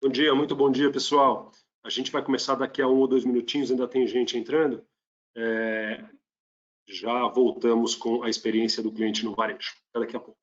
Bom dia, muito bom dia, pessoal. A gente vai começar daqui a 1 ou 2 minutinhos, ainda tem gente entrando. Já voltamos com a experiência do cliente no varejo. Até daqui a pouco.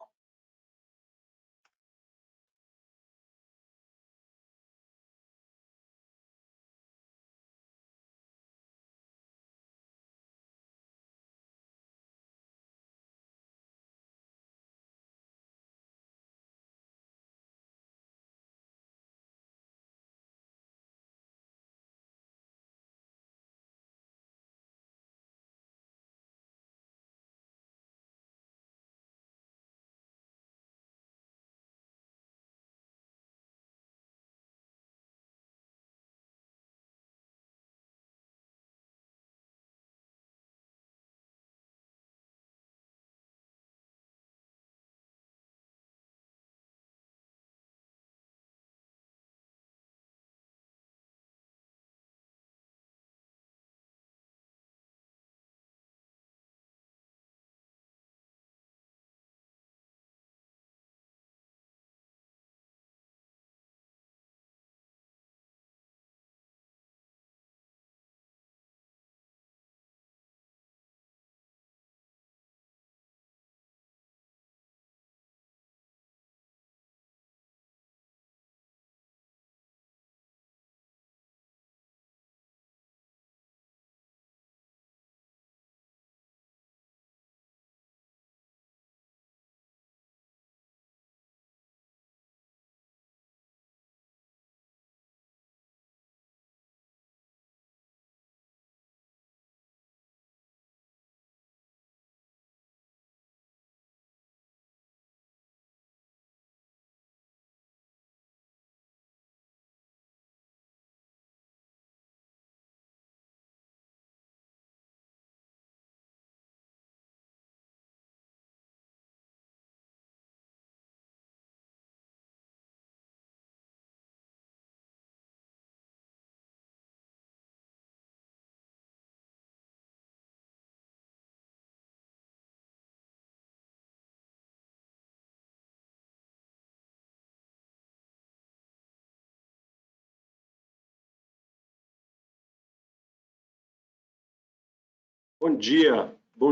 Bom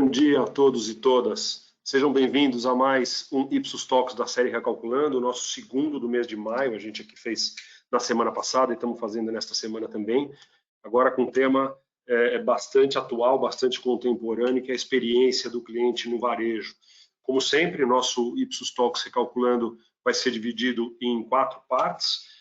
dia a todos e todas. Sejam bem-vindos a mais um Ipsos Talks da série Recalculando, o nosso segundo do mês de maio. A gente aqui fez na semana passada e estamos fazendo nesta semana também. Agora com um tema bastante atual, bastante contemporâneo, que é a experiência do cliente no varejo. Como sempre, nosso Ipsos Talks Recalculando vai ser dividido em 4 partes.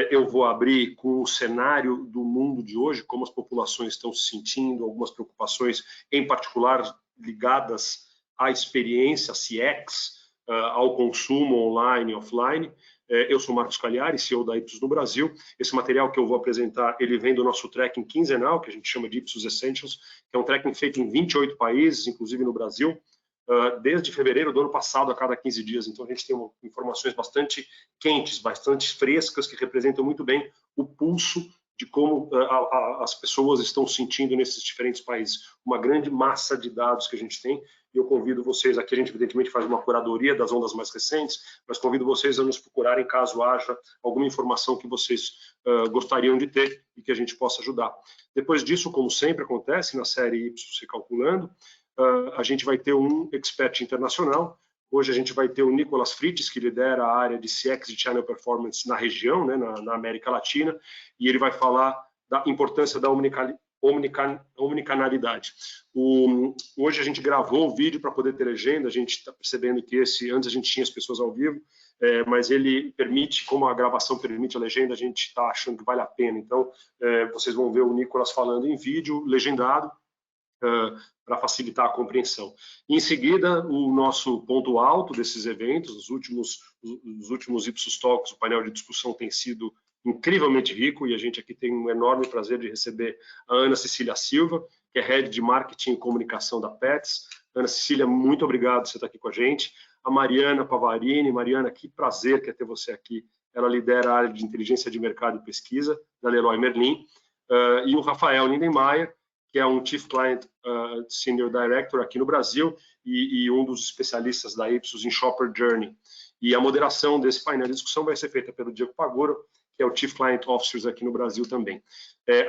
Eu vou abrir com o cenário do mundo de hoje, como as populações estão se sentindo, algumas preocupações, em particular ligadas à experiência, à CX, ao consumo online e offline. Eu sou Marcos Cagliari, CEO da Ipsos no Brasil. Esse material que eu vou apresentar, ele vem do nosso tracking quinzenal, que a gente chama de Ipsos Essentials, que é um tracking feito em 28 países, inclusive no Brasil, desde fevereiro do ano passado, a cada 15 dias. Então, a gente tem informações bastante quentes, bastante frescas, que representam muito bem o pulso de como as pessoas estão sentindo nesses diferentes países. Uma grande massa de dados que a gente tem, e eu convido vocês, aqui a gente evidentemente faz uma curadoria das ondas mais recentes, mas convido vocês a nos procurarem caso haja alguma informação que vocês gostariam de ter e que a gente possa ajudar. Depois disso, como sempre acontece na série Ipsos Recalculando, a gente vai ter um expert internacional. Hoje a gente vai ter o Nicolas Fritz, que lidera a área de CX e Channel Performance na região, né, na América Latina, e ele vai falar da importância da omnicanalidade. Hoje a gente gravou o vídeo para poder ter legenda, a gente está percebendo que antes a gente tinha as pessoas ao vivo, mas ele permite, como a gravação permite a legenda, a gente está achando que vale a pena. Então, vocês vão ver o Nicolas falando em vídeo, legendado, para facilitar a compreensão. Em seguida, o nosso ponto alto desses eventos, os últimos Ipsos Talks, o painel de discussão tem sido incrivelmente rico, e a gente aqui tem um enorme prazer de receber a Ana Cecília Silva, que é Head de Marketing e Comunicação da Pets. Ana Cecília, muito obrigado por você estar aqui com a gente. A Mariana Pavarini. Mariana, que prazer que é ter você aqui. Ela lidera a área de inteligência de mercado e pesquisa da Leroy Merlin. E o Rafael Lindenmayer, que é um Chief Client Senior Director aqui no Brasil e um dos especialistas da Ipsos em Shopper Journey. E a moderação desse painel de discussão vai ser feita pelo Diego Paguro, que é o Chief Client Officers aqui no Brasil também.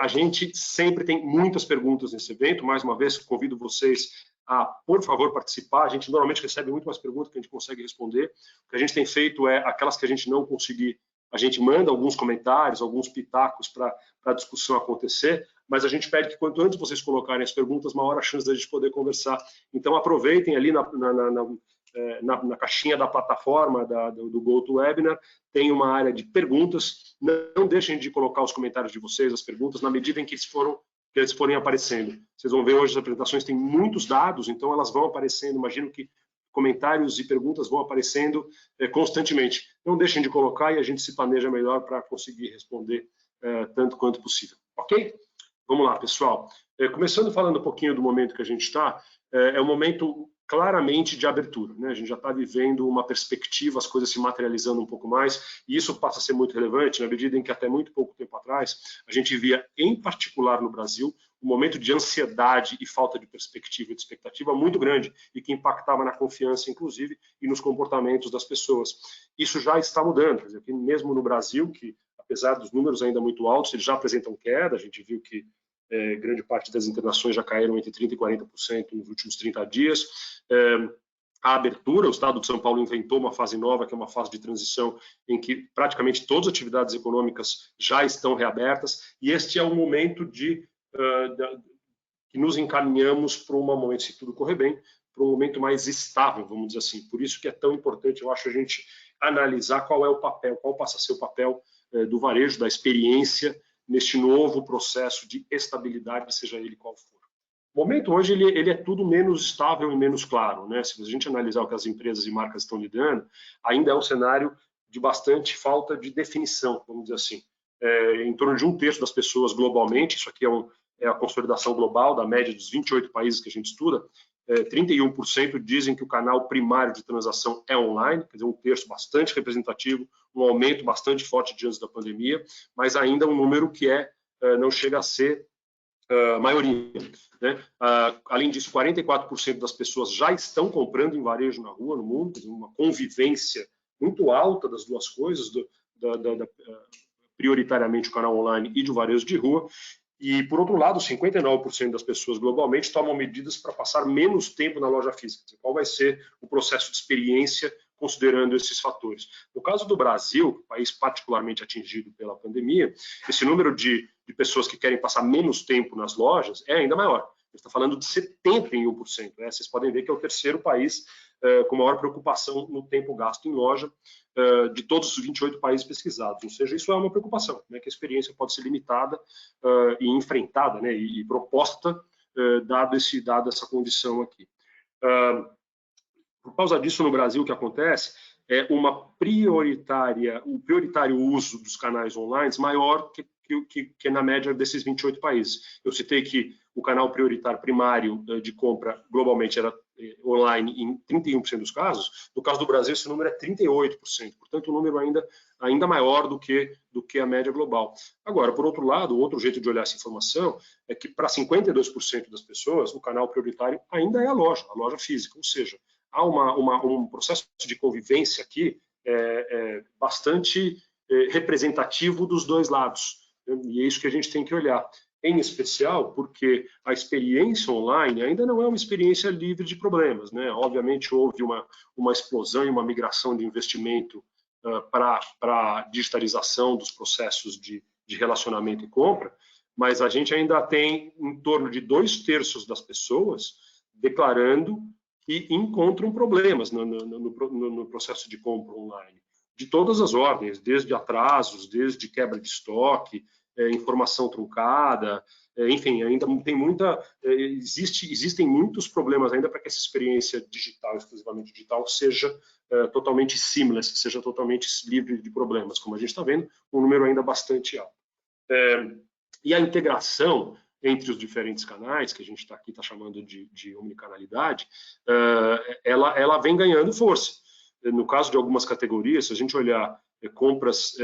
A gente sempre tem muitas perguntas nesse evento. Mais uma vez, convido vocês a, por favor, participar. A gente normalmente recebe muito mais perguntas que a gente consegue responder. O que a gente tem feito é aquelas que a gente não conseguir, a gente manda alguns comentários, alguns pitacos para a discussão acontecer, mas a gente pede que quanto antes vocês colocarem as perguntas, maior a chance da gente poder conversar. Então, aproveitem ali na caixinha da plataforma do GoToWebinar, tem uma área de perguntas. Não deixem de colocar os comentários de vocês, as perguntas, na medida em que eles forem aparecendo. Vocês vão ver hoje as apresentações têm muitos dados, então elas vão aparecendo. Imagino que comentários e perguntas vão aparecendo constantemente. Não deixem de colocar e a gente se planeja melhor para conseguir responder tanto quanto possível. Ok? Vamos lá, pessoal. Começando falando um pouquinho do momento que a gente está, é um momento claramente de abertura, né? A gente já está vivendo uma perspectiva, as coisas se materializando um pouco mais, e isso passa a ser muito relevante na medida em que até muito pouco tempo atrás a gente via, em particular no Brasil, um momento de ansiedade e falta de perspectiva e de expectativa muito grande e que impactava na confiança, inclusive, e nos comportamentos das pessoas. Isso já está mudando, quer dizer, aqui mesmo no Brasil, que apesar dos números ainda muito altos, eles já apresentam queda. A gente viu que grande parte das internações já caíram entre 30% e 40% nos últimos 30 dias. A abertura, o Estado de São Paulo inventou uma fase nova, que é uma fase de transição, em que praticamente todas as atividades econômicas já estão reabertas, e este é o momento que nos encaminhamos para um momento, se tudo correr bem, para um momento mais estável, vamos dizer assim. Por isso que é tão importante, eu acho, a gente analisar qual é o papel, qual passa a ser o papel do varejo, da experiência, neste novo processo de estabilidade, seja ele qual for. O momento hoje ele é tudo menos estável e menos claro, né? Se a gente analisar o que as empresas e marcas estão lidando, ainda é um cenário de bastante falta de definição, vamos dizer assim. Em torno de 1/3 das pessoas globalmente, isso aqui é a consolidação global da média dos 28 países que a gente estuda, 31% dizem que o canal primário de transação é online, quer dizer, 1/3 bastante representativo, um aumento bastante forte diante da pandemia, mas ainda um número que não chega a ser maioria, né? Além disso, 44% das pessoas já estão comprando em varejo na rua, no mundo, uma convivência muito alta das duas coisas, prioritariamente o canal online e de varejo de rua. E, por outro lado, 59% das pessoas globalmente tomam medidas para passar menos tempo na loja física. Qual vai ser o processo de experiência considerando esses fatores? No caso do Brasil, país particularmente atingido pela pandemia, esse número de pessoas que querem passar menos tempo nas lojas é ainda maior. A gente está falando de 71%. Vocês podem ver que é o terceiro país com maior preocupação no tempo gasto em loja de todos os 28 países pesquisados. Ou seja, isso é uma preocupação, né, que a experiência pode ser limitada e enfrentada, né, e proposta, dado essa condição aqui. Por causa disso, no Brasil, o que acontece é um prioritário uso dos canais online maior que na média desses 28 países. Eu citei que o canal prioritário primário de compra globalmente era online em 31% dos casos. No caso do Brasil, esse número é 38%. Portanto, um número ainda maior do que a média global. Agora, por outro lado, outro jeito de olhar essa informação é que para 52% das pessoas, o canal prioritário ainda é a loja física. Ou seja, há um processo de convivência aqui bastante representativo dos dois lados. E é isso que a gente tem que olhar. Em especial porque a experiência online ainda não é uma experiência livre de problemas, né? Obviamente houve uma explosão e uma migração de investimento para a digitalização dos processos de relacionamento e compra, mas a gente ainda tem em torno de 2/3 das pessoas declarando que encontram problemas no processo de compra online, de todas as ordens, desde atrasos, desde quebra de estoque, informação truncada, enfim, ainda tem existem muitos problemas ainda para que essa experiência digital, exclusivamente digital, seja totalmente seamless, seja totalmente livre de problemas. Como a gente está vendo, um número ainda bastante alto. E a integração entre os diferentes canais, que a gente está chamando de omnicanalidade, ela vem ganhando força. No caso de algumas categorias, se a gente olhar compras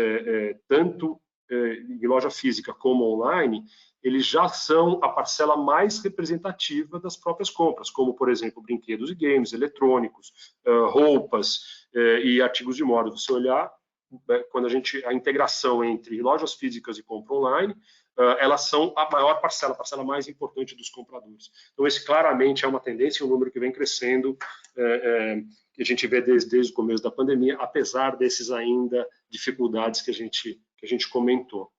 tanto em loja física como online, eles já são a parcela mais representativa das próprias compras, como, por exemplo, brinquedos e games, eletrônicos, roupas e artigos de moda. Você olhar, quando a integração entre lojas físicas e compra online, elas são a maior parcela, a parcela mais importante dos compradores. Então, esse claramente é uma tendência, um número que vem crescendo, que a gente vê desde o começo da pandemia, apesar desses ainda dificuldades que a gente comentou.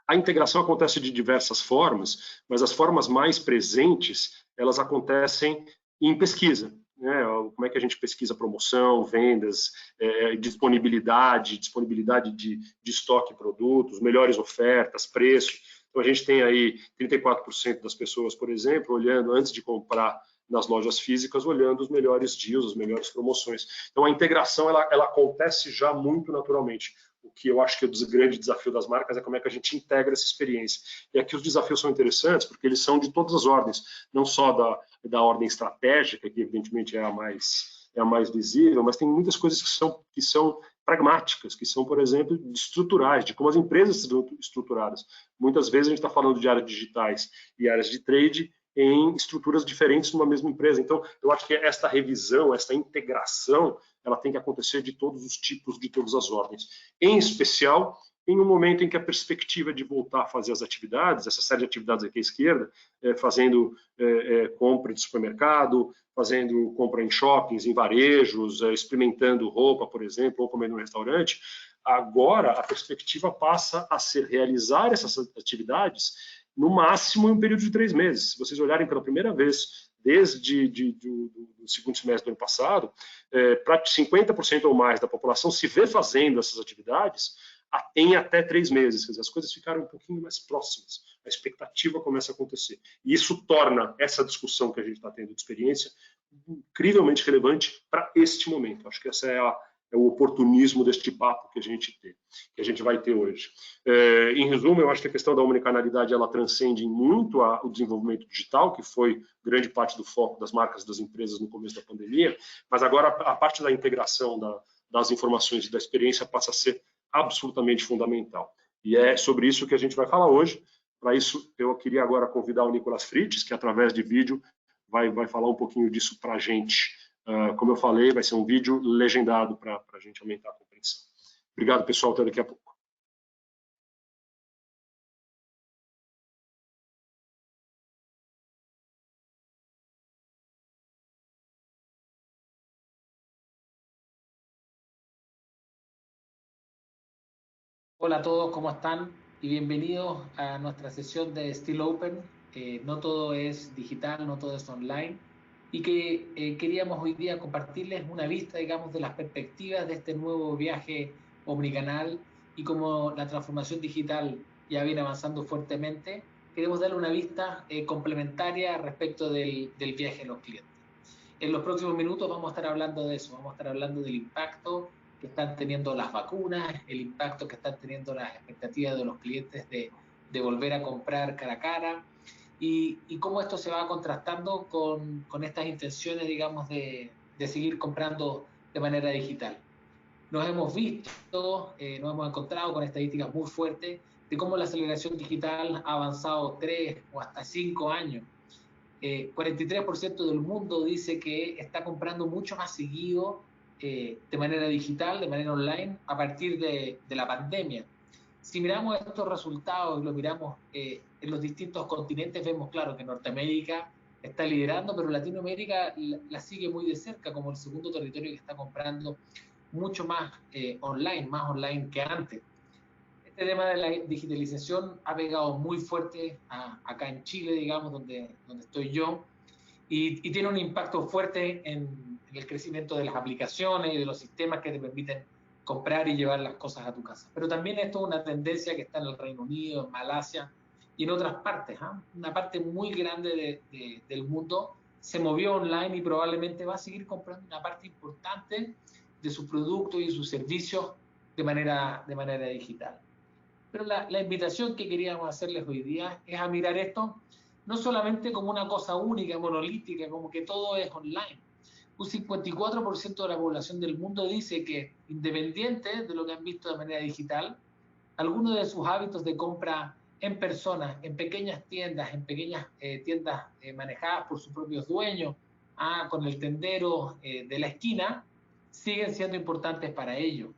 A integração acontece de diversas formas, mas as formas mais presentes, elas acontecem em pesquisa. Né? Como é que a gente pesquisa promoção, vendas, disponibilidade de estoque de produtos, melhores ofertas, preço. Então, a gente tem aí 34% das pessoas, por exemplo, olhando antes de comprar nas lojas físicas, olhando os melhores deals, as melhores promoções. Então, a integração ela acontece já muito naturalmente. O que eu acho que é o grande desafio das marcas é como é que a gente integra essa experiência. E aqui os desafios são interessantes, porque eles são de todas as ordens, não só da ordem estratégica, que evidentemente é a mais visível, mas tem muitas coisas que são pragmáticas, que são, por exemplo, estruturais, de como as empresas são estruturadas. Muitas vezes a gente está falando de áreas digitais e áreas de trade em estruturas diferentes numa mesma empresa. Então, eu acho que esta revisão, esta integração, ela tem que acontecer de todos os tipos, de todas as ordens. Em especial, em um momento em que a perspectiva de voltar a fazer as atividades, essa série de atividades aqui à esquerda, fazendo compra de supermercado, fazendo compra em shoppings, em varejos, experimentando roupa, por exemplo, ou comendo no restaurante, agora a perspectiva passa a ser realizar essas atividades no máximo em um período de 3 meses. Se vocês olharem pela primeira vez, desde o segundo semestre do ano passado, para 50% ou mais da população se vê fazendo essas atividades em até 3 meses. Quer dizer, as coisas ficaram um pouquinho mais próximas. A expectativa começa a acontecer. E isso torna essa discussão que a gente está tendo de experiência incrivelmente relevante para este momento. Acho que essa é o oportunismo deste papo que a gente vai ter hoje. Em resumo, eu acho que a questão da omnicanalidade ela transcende muito o desenvolvimento digital, que foi grande parte do foco das marcas e das empresas no começo da pandemia, mas agora a parte da integração das informações e da experiência passa a ser absolutamente fundamental. E é sobre isso que a gente vai falar hoje. Para isso, eu queria agora convidar o Nicolas Fritz, que através de vídeo vai falar um pouquinho disso para a gente. Como eu falei, vai ser um vídeo legendado para a gente aumentar a compreensão. Obrigado, pessoal. Até daqui a pouco. Hola a todos, ¿cómo están? Y bienvenidos a nuestra sesión de Still Open. No todo es digital, no todo es online. Y que queríamos hoy día compartirles una vista, digamos, de las perspectivas de este nuevo viaje omnicanal y como la transformación digital ya viene avanzando fuertemente. Queremos darle una vista complementaria respecto del viaje de los clientes. En los próximos minutos vamos a estar hablando de eso, vamos a estar hablando del impacto que están teniendo las vacunas, el impacto que están teniendo las expectativas de los clientes de volver a comprar cara a cara y cómo esto se va contrastando con estas intenciones, digamos, de seguir comprando de manera digital. Nos hemos visto, nos hemos encontrado con estadísticas muy fuertes de cómo la aceleración digital ha avanzado 3 o hasta 5 años. 43% del mundo dice que está comprando mucho más seguido de manera digital, de manera online, a partir de la pandemia. Si miramos estos resultados y lo miramos en los distintos continentes, vemos claro que Norteamérica está liderando, pero Latinoamérica la sigue muy de cerca como el segundo territorio que está comprando mucho más online que antes. Este tema de la digitalización ha pegado muy fuerte acá en Chile, digamos, donde estoy yo, y tiene un impacto fuerte en el crecimiento de las aplicaciones y de los sistemas que te permiten comprar y llevar las cosas a tu casa. Pero también esto es una tendencia que está en el Reino Unido, en Malasia y en otras partes. Una parte muy grande del mundo se movió online y probablemente va a seguir comprando una parte importante de sus productos y sus servicios de manera digital. Pero la invitación que queríamos hacerles hoy día es a mirar esto no solamente como una cosa única, monolítica, como que todo es online. Un 54% de la población del mundo dice que, independiente de lo que han visto de manera digital, algunos de sus hábitos de compra en persona, en pequeñas tiendas manejadas por sus propios dueños, con el tendero de la esquina, siguen siendo importantes para ellos.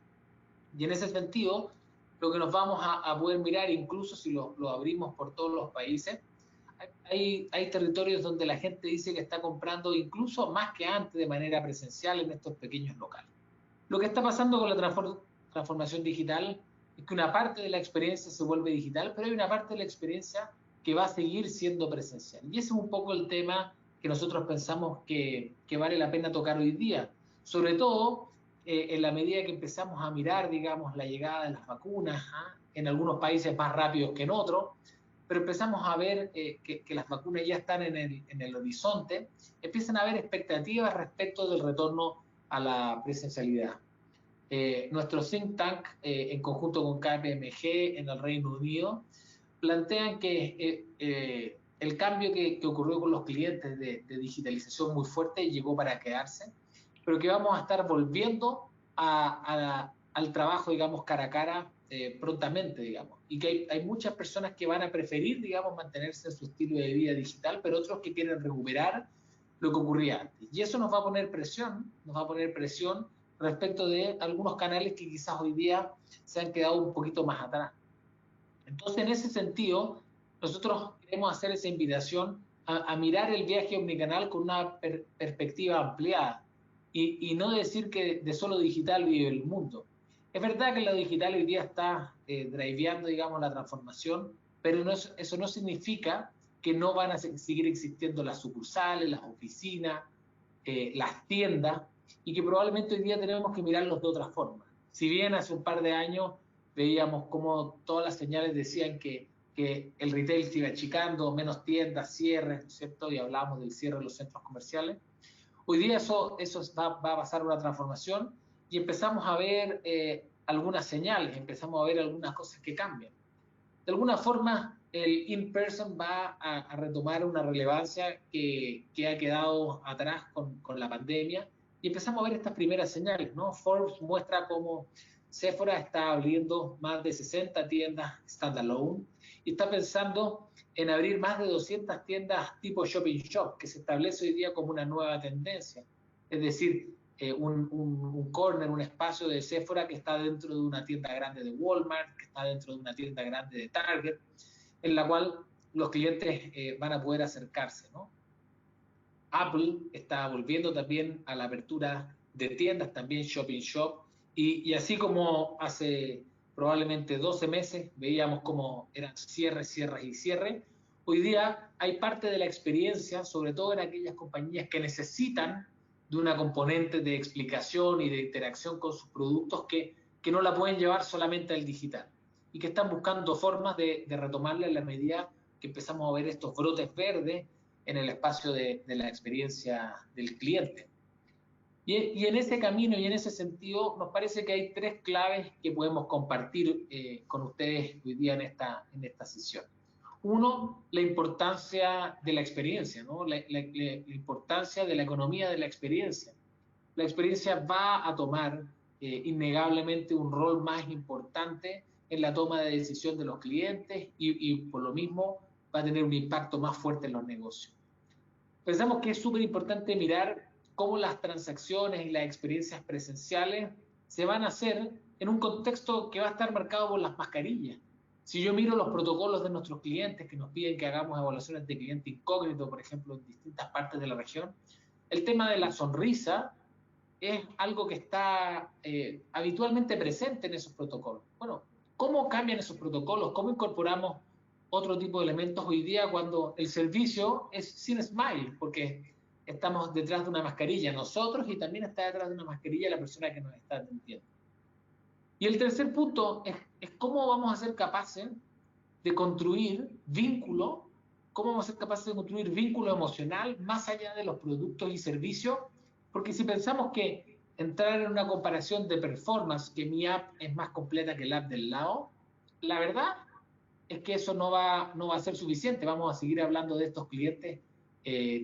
Y en ese sentido, lo que nos vamos a poder mirar, incluso si lo abrimos por todos los países, hay territorios donde la gente dice que está comprando incluso más que antes de manera presencial en estos pequeños locales. Lo que está pasando con la transformación digital es que una parte de la experiencia se vuelve digital, pero hay una parte de la experiencia que va a seguir siendo presencial. Y ese es un poco el tema que nosotros pensamos que vale la pena tocar hoy día, sobre todo en la medida que empezamos a mirar, digamos, la llegada de las vacunas, en algunos países más rápidos que en otros, pero empezamos a ver que las vacunas ya están en el horizonte, empiezan a haber expectativas respecto del retorno a la presencialidad. Nuestro think tank, en conjunto con KPMG en el Reino Unido, plantean que el cambio que ocurrió con los clientes de digitalización muy fuerte llegó para quedarse, pero que vamos a estar volviendo al trabajo, digamos, cara a cara prontamente, digamos, y que hay muchas personas que van a preferir, digamos, mantenerse en su estilo de vida digital, pero otros que quieren recuperar lo que ocurría antes. Y eso nos va a poner presión respecto de algunos canales que quizás hoy día se han quedado un poquito más atrás. Entonces, en ese sentido, nosotros queremos hacer esa invitación a mirar el viaje omnicanal con una perspectiva ampliada y no decir que de solo digital vive el mundo. Es verdad que lo digital hoy día está driveando, digamos, la transformación, pero eso no significa que no van a seguir existiendo las sucursales, las oficinas, las tiendas, y que probablemente hoy día tenemos que mirarlos de otra forma. Si bien hace un par de años veíamos cómo todas las señales decían que el retail se iba achicando, menos tiendas, cierres, ¿no es cierto? Y hablábamos del cierre de los centros comerciales. Hoy día eso va a pasar una transformación y empezamos a ver algunas señales, empezamos a ver algunas cosas que cambian. De alguna forma, el in-person va a retomar una relevancia que ha quedado atrás con la pandemia y empezamos a ver estas primeras señales, ¿no? Forbes muestra cómo Sephora está abriendo más de 60 tiendas standalone y está pensando en abrir más de 200 tiendas tipo shopping shop, que se establece hoy día como una nueva tendencia. Es decir, un corner, un espacio de Sephora que está dentro de una tienda grande de Walmart, que está dentro de una tienda grande de Target, en la cual los clientes van a poder acercarse, ¿no? Apple está volviendo también a la apertura de tiendas, también shopping shop, y así como hace probablemente 12 meses veíamos cómo eran cierres y cierres, hoy día hay parte de la experiencia, sobre todo en aquellas compañías que necesitan de una componente de explicación y de interacción con sus productos que no la pueden llevar solamente al digital y que están buscando formas de retomarla en la medida que empezamos a ver estos brotes verdes en el espacio de la experiencia del cliente. Y en ese camino y en ese sentido, nos parece que hay tres claves que podemos compartir con ustedes hoy día en esta sesión. Uno, la importancia de la experiencia, ¿no? La importancia de la economía de la experiencia. La experiencia va a tomar innegablemente un rol más importante en la toma de decisión de los clientes y por lo mismo va a tener un impacto más fuerte en los negocios. Pensamos que es súper importante mirar cómo las transacciones y las experiencias presenciales se van a hacer en un contexto que va a estar marcado por las mascarillas. Si yo miro los protocolos de nuestros clientes que nos piden que hagamos evaluaciones de cliente incógnito, por ejemplo, en distintas partes de la región, el tema de la sonrisa es algo que está habitualmente presente en esos protocolos. Bueno, ¿cómo cambian esos protocolos? ¿Cómo incorporamos otro tipo de elementos hoy día cuando el servicio es sin smile? Porque estamos detrás de una mascarilla nosotros y también está detrás de una mascarilla la persona que nos está atendiendo. Y el tercer punto es cómo vamos a ser capaces de construir vínculo, cómo vamos a ser capaces de construir vínculo emocional más allá de los productos y servicios, porque si pensamos que entrar en una comparación de performance, que mi app es más completa que la app del lado, la verdad es que eso no va a ser suficiente. Vamos a seguir hablando de estos clientes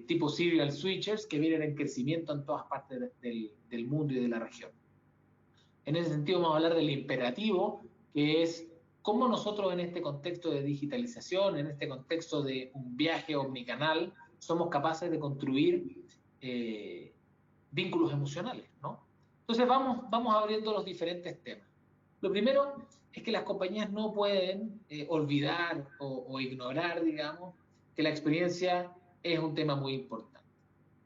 tipo serial switchers que vienen en crecimiento en todas partes del mundo y de la región. En ese sentido vamos a hablar del imperativo, que es cómo nosotros en este contexto de digitalización, en este contexto de un viaje omnicanal, somos capaces de construir vínculos emocionales, ¿no? Entonces vamos abriendo los diferentes temas. Lo primero es que las compañías no pueden olvidar o ignorar, digamos, que la experiencia es un tema muy importante.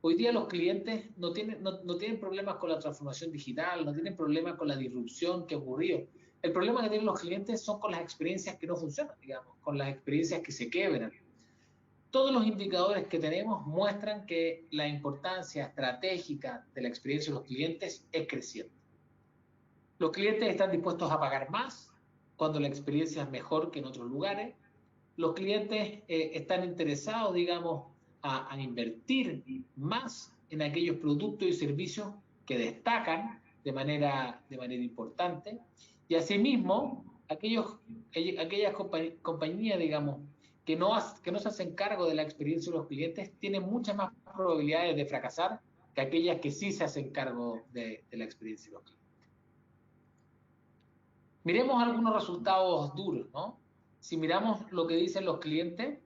Hoy día los clientes no tienen problemas con la transformación digital, no tienen problemas con la disrupción que ha ocurrido. El problema que tienen los clientes son con las experiencias que no funcionan, digamos, con las experiencias que se quebran. Todos los indicadores que tenemos muestran que la importancia estratégica de la experiencia de los clientes es creciente. Los clientes están dispuestos a pagar más cuando la experiencia es mejor que en otros lugares. Los clientes están interesados, digamos, a invertir más en aquellos productos y servicios que destacan de manera importante. Y asimismo, aquellas compañías, digamos, que no se hacen cargo de la experiencia de los clientes, tienen muchas más probabilidades de fracasar que aquellas que sí se hacen cargo de la experiencia de los clientes. Miremos algunos resultados duros, ¿no? Si miramos lo que dicen los clientes,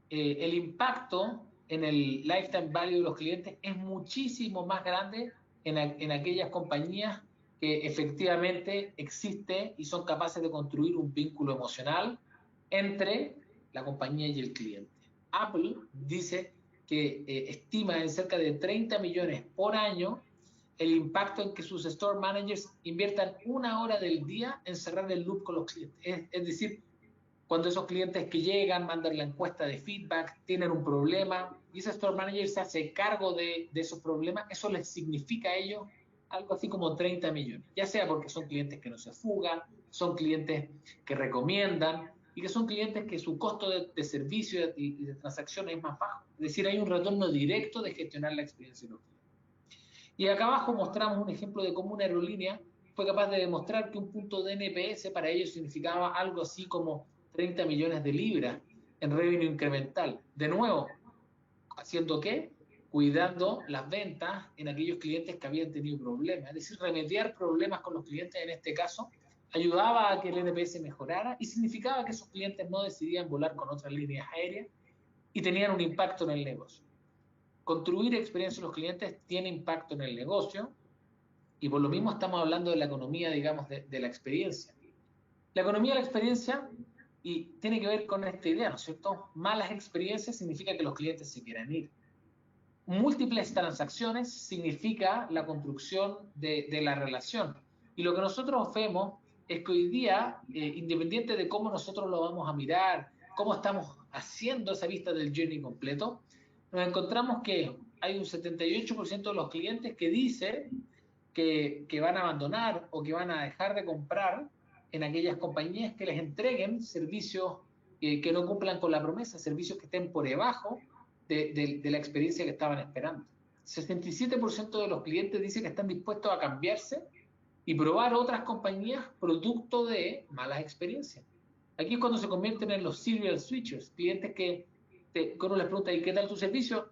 el impacto en el lifetime value de los clientes es muchísimo más grande en aquellas compañías que efectivamente existe y son capaces de construir un vínculo emocional entre la compañía y el cliente. Apple dice que estima en cerca de 30 millones por año el impacto en que sus store managers inviertan 1 hora del día en cerrar el loop con los clientes. Es decir, cuando esos clientes que llegan, mandan la encuesta de feedback, tienen un problema, y ese store manager se hace cargo de esos problemas, eso les significa a ellos algo así como 30 millones, ya sea porque son clientes que no se fugan, son clientes que recomiendan, y que son clientes que su costo de servicio y de transacción es más bajo. Es decir, hay un retorno directo de gestionar la experiencia de los clientes. Y acá abajo mostramos un ejemplo de cómo una aerolínea fue capaz de demostrar que un punto de NPS para ellos significaba algo así como 30 millones de libras en revenue incremental. De nuevo, ¿haciendo qué? Cuidando las ventas en aquellos clientes que habían tenido problemas. Es decir, remediar problemas con los clientes en este caso ayudaba a que el NPS mejorara y significaba que esos clientes no decidían volar con otras líneas aéreas y tenían un impacto en el negocio. Construir experiencia en los clientes tiene impacto en el negocio y por lo mismo estamos hablando de la economía, digamos, de la experiencia. La economía de la experiencia y tiene que ver con esta idea, ¿no es cierto? Malas experiencias significa que los clientes se quieran ir. Múltiples transacciones significa la construcción de la relación. Y lo que nosotros vemos es que hoy día, independiente de cómo nosotros lo vamos a mirar, cómo estamos haciendo esa vista del journey completo, nos encontramos que hay un 78% de los clientes que dice que van a abandonar o que van a dejar de comprar en aquellas compañías que les entreguen servicios que no cumplan con la promesa, servicios que estén por debajo de la experiencia que estaban esperando. 67% de los clientes dicen que están dispuestos a cambiarse y probar otras compañías producto de malas experiencias. Aquí es cuando se convierten en los serial switchers, clientes que uno les pregunta, ¿y qué tal tu servicio?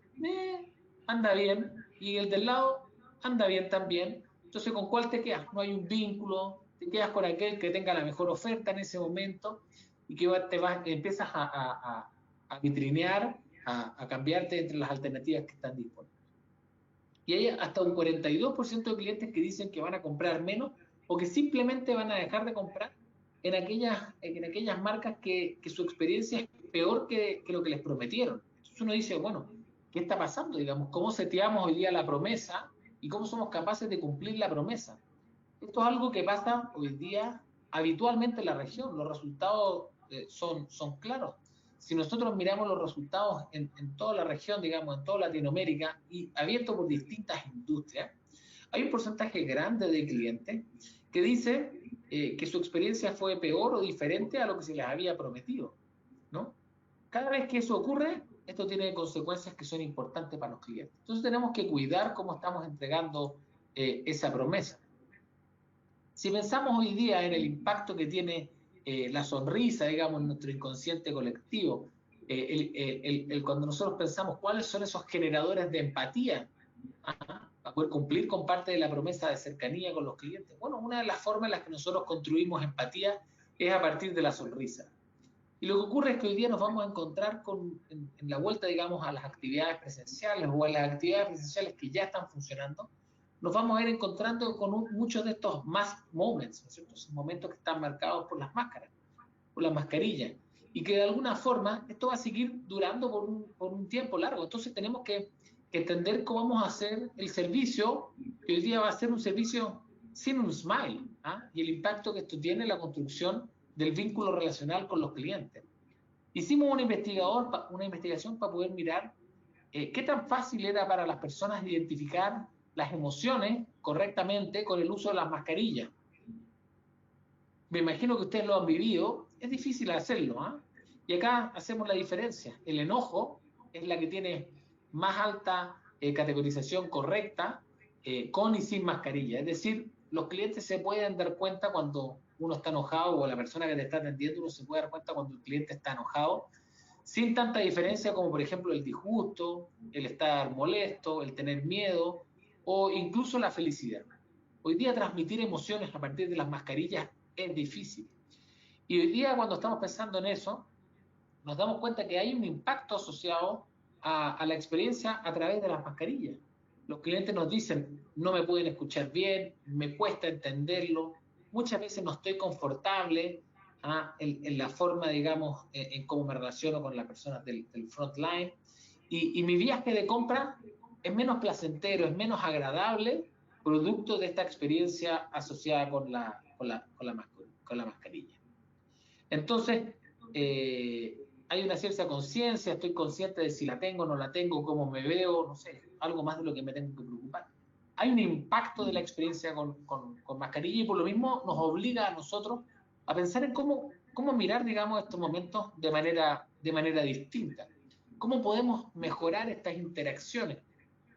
Anda bien. Y el del lado, anda bien también. Entonces, ¿con cuál te quedas? No hay un vínculo, te quedas con aquel que tenga la mejor oferta en ese momento y que empiezas a vitrinear, a cambiarte entre las alternativas que están disponibles. Y hay hasta un 42% de clientes que dicen que van a comprar menos o que simplemente van a dejar de comprar en aquellas marcas que su experiencia es peor que lo que les prometieron. Entonces uno dice, bueno, ¿qué está pasando? Digamos, ¿cómo seteamos hoy día la promesa y cómo somos capaces de cumplir la promesa? Esto es algo que pasa hoy día habitualmente en la región. Los resultados son claros. Si nosotros miramos los resultados en toda la región, digamos, en toda Latinoamérica y abierto por distintas industrias, hay un porcentaje grande de clientes que dice que su experiencia fue peor o diferente a lo que se les había prometido, ¿no? Cada vez que eso ocurre, esto tiene consecuencias que son importantes para los clientes. Entonces tenemos que cuidar cómo estamos entregando esa promesa. Si pensamos hoy día en el impacto que tiene la sonrisa, digamos, en nuestro inconsciente colectivo, cuando nosotros pensamos cuáles son esos generadores de empatía, para poder cumplir con parte de la promesa de cercanía con los clientes. Bueno, una de las formas en las que nosotros construimos empatía es a partir de la sonrisa. Y lo que ocurre es que hoy día nos vamos a encontrar en la vuelta, digamos, a las actividades presenciales o a las actividades presenciales que ya están funcionando, nos vamos a ir encontrando con muchos de estos mask moments, ¿no es cierto? Esos momentos que están marcados por las máscaras, por las mascarillas, y que de alguna forma esto va a seguir durando por un tiempo largo. Entonces tenemos que entender cómo vamos a hacer el servicio, que hoy día va a ser un servicio sin un smile, ¿ah? Y el impacto que esto tiene en la construcción del vínculo relacional con los clientes. Hicimos una investigación para poder mirar qué tan fácil era para las personas identificar las emociones correctamente con el uso de las mascarillas. Me imagino que ustedes lo han vivido, es difícil hacerlo, ¿ah? Y acá hacemos la diferencia. El enojo es la que tiene más alta categorización correcta con y sin mascarilla. Es decir, los clientes se pueden dar cuenta cuando uno está enojado, o la persona que te está atendiendo, uno se puede dar cuenta cuando el cliente está enojado, sin tanta diferencia como por ejemplo el disgusto, el estar molesto, el tener miedo o incluso la felicidad. Hoy día transmitir emociones a partir de las mascarillas es difícil. Y hoy día cuando estamos pensando en eso, nos damos cuenta que hay un impacto asociado a la experiencia a través de las mascarillas. Los clientes nos dicen, no me pueden escuchar bien, me cuesta entenderlo, muchas veces no estoy confortable en la forma, digamos, en cómo me relaciono con las personas del frontline. Y mi viaje de compra es menos placentero, es menos agradable, producto de esta experiencia asociada con la mascarilla. Entonces, hay una cierta conciencia, estoy consciente de si la tengo, no la tengo, cómo me veo, no sé, algo más de lo que me tengo que preocupar. Hay un impacto de la experiencia con mascarilla y por lo mismo nos obliga a nosotros a pensar en cómo mirar, digamos, estos momentos de manera distinta. ¿Cómo podemos mejorar estas interacciones?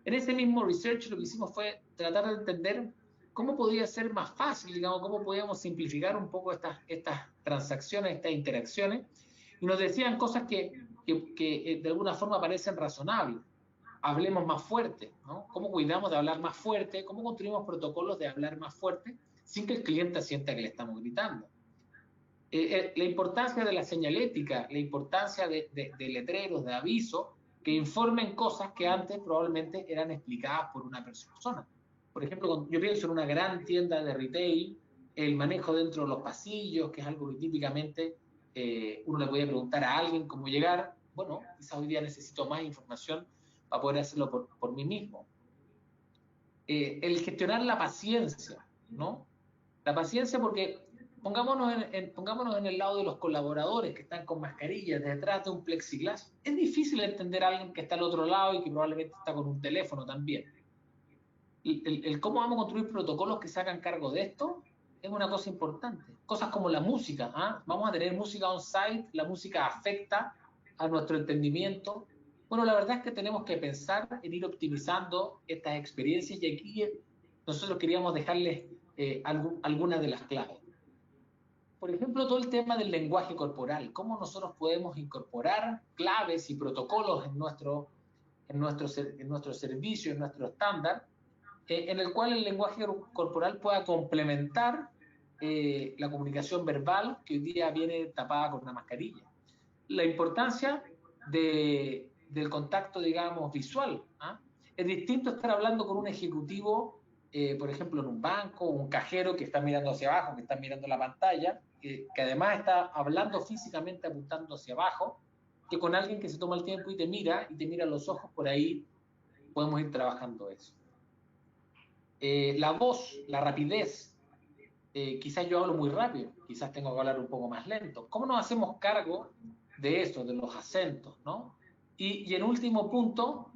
En ese mismo research lo que hicimos fue tratar de entender cómo podía ser más fácil, digamos, cómo podíamos simplificar un poco estas transacciones, estas interacciones, y nos decían cosas que de alguna forma parecen razonables. Hablemos más fuerte, ¿no? ¿Cómo cuidamos de hablar más fuerte? ¿Cómo construimos protocolos de hablar más fuerte sin que el cliente sienta que le estamos gritando? La importancia de la señalética, la importancia de letreros, de avisos, que informen cosas que antes probablemente eran explicadas por una persona. Por ejemplo, yo pienso en una gran tienda de retail, el manejo dentro de los pasillos, que es algo que típicamente uno le puede preguntar a alguien cómo llegar. Bueno, quizás hoy día necesito más información para poder hacerlo por mí mismo. El gestionar la paciencia, ¿no? La paciencia porque pongámonos en el lado de los colaboradores que están con mascarillas detrás de un plexiglas. Es difícil entender a alguien que está al otro lado y que probablemente está con un teléfono también. El cómo vamos a construir protocolos que se hagan cargo de esto es una cosa importante. Cosas como la música, ¿ah? Vamos a tener música on-site, la música afecta a nuestro entendimiento. Bueno, la verdad es que tenemos que pensar en ir optimizando estas experiencias y aquí nosotros queríamos dejarles algunas de las claves. Por ejemplo, todo el tema del lenguaje corporal, cómo nosotros podemos incorporar claves y protocolos en nuestro servicio, en nuestro estándar, en el cual el lenguaje corporal pueda complementar la comunicación verbal que hoy día viene tapada con una mascarilla. La importancia del contacto, digamos, visual. ¿Ah? Es distinto estar hablando con un ejecutivo, por ejemplo, en un banco, un cajero que está mirando hacia abajo, que está mirando la pantalla, que además está hablando físicamente apuntando hacia abajo, que con alguien que se toma el tiempo y te mira a los ojos. Por ahí podemos ir trabajando eso. La voz, la rapidez, quizás yo hablo muy rápido, quizás tengo que hablar un poco más lento. ¿Cómo nos hacemos cargo de eso, de los acentos, ¿no? Y en último punto,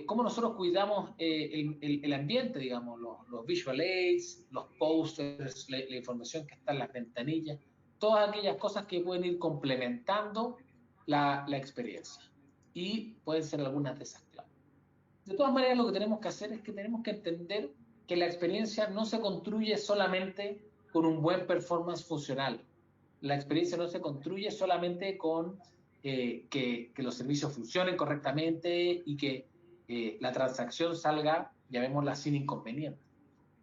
cómo nosotros cuidamos el ambiente, digamos, los visual aids, los posters, la información que está en las ventanillas, todas aquellas cosas que pueden ir complementando la experiencia. Y pueden ser algunas de esas claves. De todas maneras, lo que tenemos que hacer es que tenemos que entender que la experiencia no se construye solamente con un buen performance funcional. La experiencia no se construye solamente con que los servicios funcionen correctamente y que la transacción salga, llamémosla, sin inconveniente.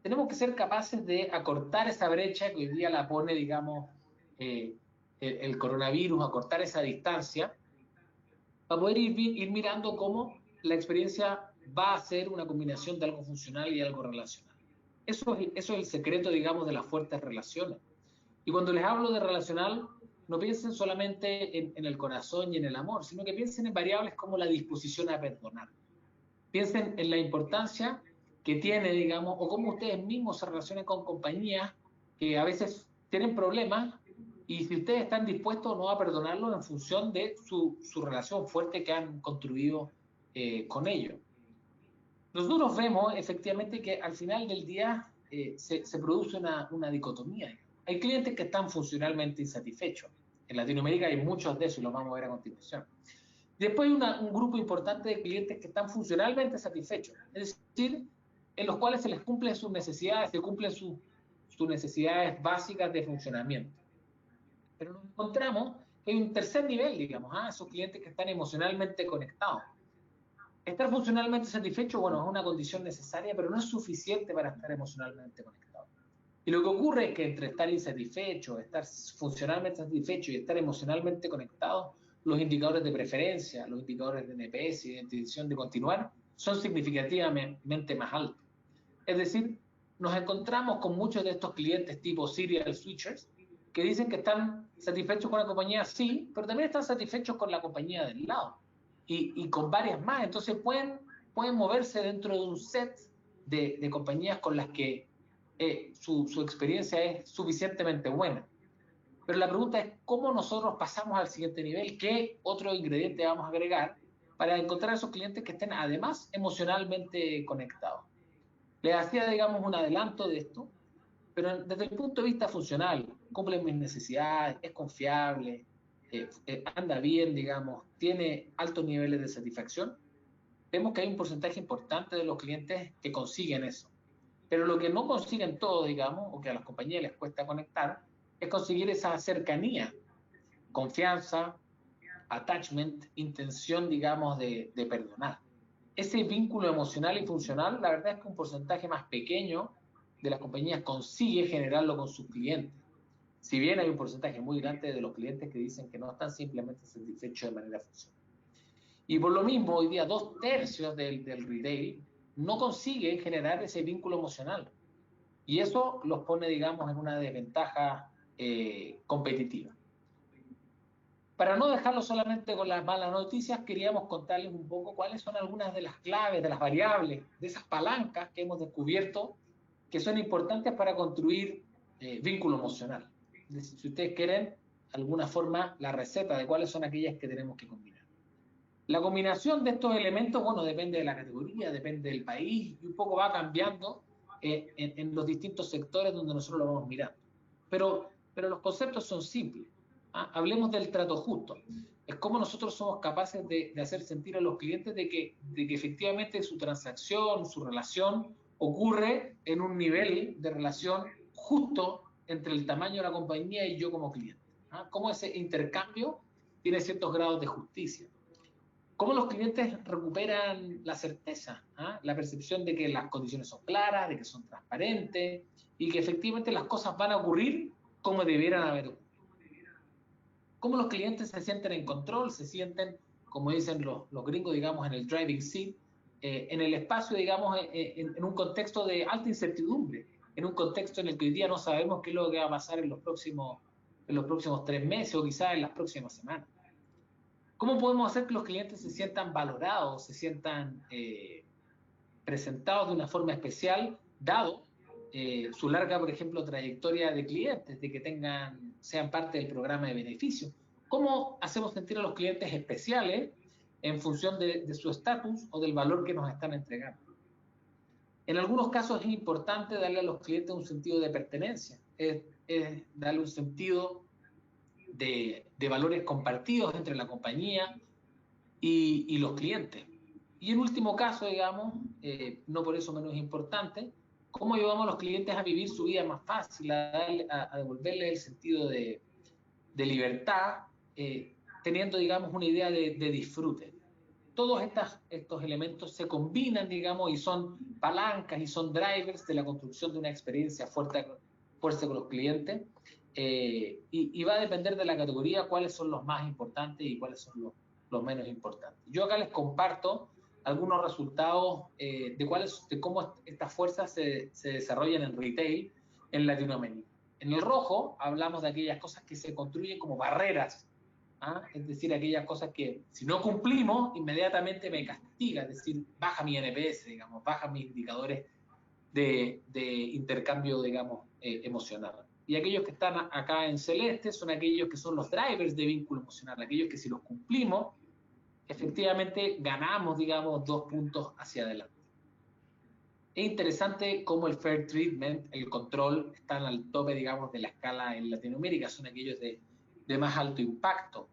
Tenemos que ser capaces de acortar esa brecha que hoy día la pone, digamos, el coronavirus, acortar esa distancia, para poder ir mirando cómo la experiencia va a ser una combinación de algo funcional y algo relacional. Eso es el secreto, digamos, de las fuertes relaciones. Y cuando les hablo de relacional, no piensen solamente en el corazón y en el amor, sino que piensen en variables como la disposición a perdonar. Piensen en la importancia que tiene, digamos, o cómo ustedes mismos se relacionan con compañías que a veces tienen problemas, y si ustedes están dispuestos o no a perdonarlos en función de su relación fuerte que han construido con ellos. Nosotros vemos efectivamente que al final del día se produce una dicotomía. Hay clientes que están funcionalmente insatisfechos. En Latinoamérica hay muchos de esos, y los vamos a ver a continuación. Después hay un grupo importante de clientes que están funcionalmente satisfechos, es decir, en los cuales se les cumplen sus necesidades, se cumplen sus necesidades básicas de funcionamiento. Pero nos encontramos que hay un tercer nivel, digamos, esos clientes que están emocionalmente conectados. Estar funcionalmente satisfecho, bueno, es una condición necesaria, pero no es suficiente para estar emocionalmente conectado. Y lo que ocurre es que entre estar insatisfecho, estar funcionalmente satisfecho y estar emocionalmente conectado, los indicadores de preferencia, los indicadores de NPS y de intención de continuar son significativamente más altos. Es decir, nos encontramos con muchos de estos clientes tipo serial switchers que dicen que están satisfechos con la compañía, sí, pero también están satisfechos con la compañía del lado y con varias más. Entonces pueden moverse dentro de un set de compañías con las que su experiencia es suficientemente buena. Pero la pregunta es, ¿cómo nosotros pasamos al siguiente nivel? ¿Qué otro ingrediente vamos a agregar para encontrar esos clientes que estén además emocionalmente conectados? Les hacía, digamos, un adelanto de esto, pero desde el punto de vista funcional, cumple mis necesidades, es confiable, anda bien, digamos, tiene altos niveles de satisfacción. Vemos que hay un porcentaje importante de los clientes que consiguen eso. Pero lo que no consiguen todos, digamos, o que a las compañías les cuesta conectar, es conseguir esa cercanía, confianza, attachment, intención, digamos, de perdonar. Ese vínculo emocional y funcional, la verdad es que un porcentaje más pequeño de las compañías consigue generarlo con sus clientes. Si bien hay un porcentaje muy grande de los clientes que dicen que no están simplemente satisfechos de manera funcional. Y por lo mismo, hoy día 2/3 del retail no consigue generar ese vínculo emocional. Y eso los pone, digamos, en una desventaja competitiva. Para no dejarlo solamente con las malas noticias, queríamos contarles un poco cuáles son algunas de las claves, de las variables, de esas palancas que hemos descubierto que son importantes para construir vínculo emocional. Es decir, si ustedes quieren, alguna forma, la receta de cuáles son aquellas que tenemos que combinar. La combinación de estos elementos, bueno, depende de la categoría, depende del país, y un poco va cambiando en los distintos sectores donde nosotros lo vamos mirando. Pero los conceptos son simples. Hablemos del trato justo. Es cómo nosotros somos capaces de hacer sentir a los clientes de que efectivamente su transacción, su relación, ocurre en un nivel de relación justo entre el tamaño de la compañía y yo como cliente. Cómo ese intercambio tiene ciertos grados de justicia. Cómo los clientes recuperan la certeza, la percepción de que las condiciones son claras, de que son transparentes y que efectivamente las cosas van a ocurrir como debieran haber ocurrido. Cómo los clientes se sienten en control, se sienten, como dicen los gringos, digamos, en el driving seat, en el espacio, digamos, en un contexto de alta incertidumbre, en un contexto en el que hoy día no sabemos qué es lo que va a pasar en los próximos 3 meses o quizás en las próximas semanas. ¿Cómo podemos hacer que los clientes se sientan valorados, se sientan presentados de una forma especial, dado su larga, por ejemplo, trayectoria de clientes, de que sean parte del programa de beneficio? ¿Cómo hacemos sentir a los clientes especiales en función de su estatus o del valor que nos están entregando? En algunos casos es importante darle a los clientes un sentido de pertenencia, es darle un sentido de valores compartidos entre la compañía y los clientes. Y en último caso, digamos, no por eso menos importante, cómo ayudamos a los clientes a vivir su vida más fácil, a devolverles el sentido de libertad, teniendo, digamos, una idea de disfrute. Todos estos elementos se combinan, digamos, y son palancas y son drivers de la construcción de una experiencia fuerte con los clientes, y va a depender de la categoría cuáles son los más importantes y cuáles son los menos importantes. Yo acá les comparto algunos resultados de cómo estas fuerzas se desarrollan en retail en Latinoamérica. En el rojo hablamos de aquellas cosas que se construyen como barreras, es decir, aquellas cosas que si no cumplimos inmediatamente me castiga, es decir, baja mi NPS, digamos, baja mis indicadores de intercambio, digamos, emocional. Y aquellos que están acá en celeste son aquellos que son los drivers de vínculo emocional, aquellos que si los cumplimos, efectivamente ganamos, digamos, 2 puntos hacia adelante. Es interesante cómo el fair treatment, el control, están al tope, digamos, de la escala en Latinoamérica, son aquellos de más alto impacto.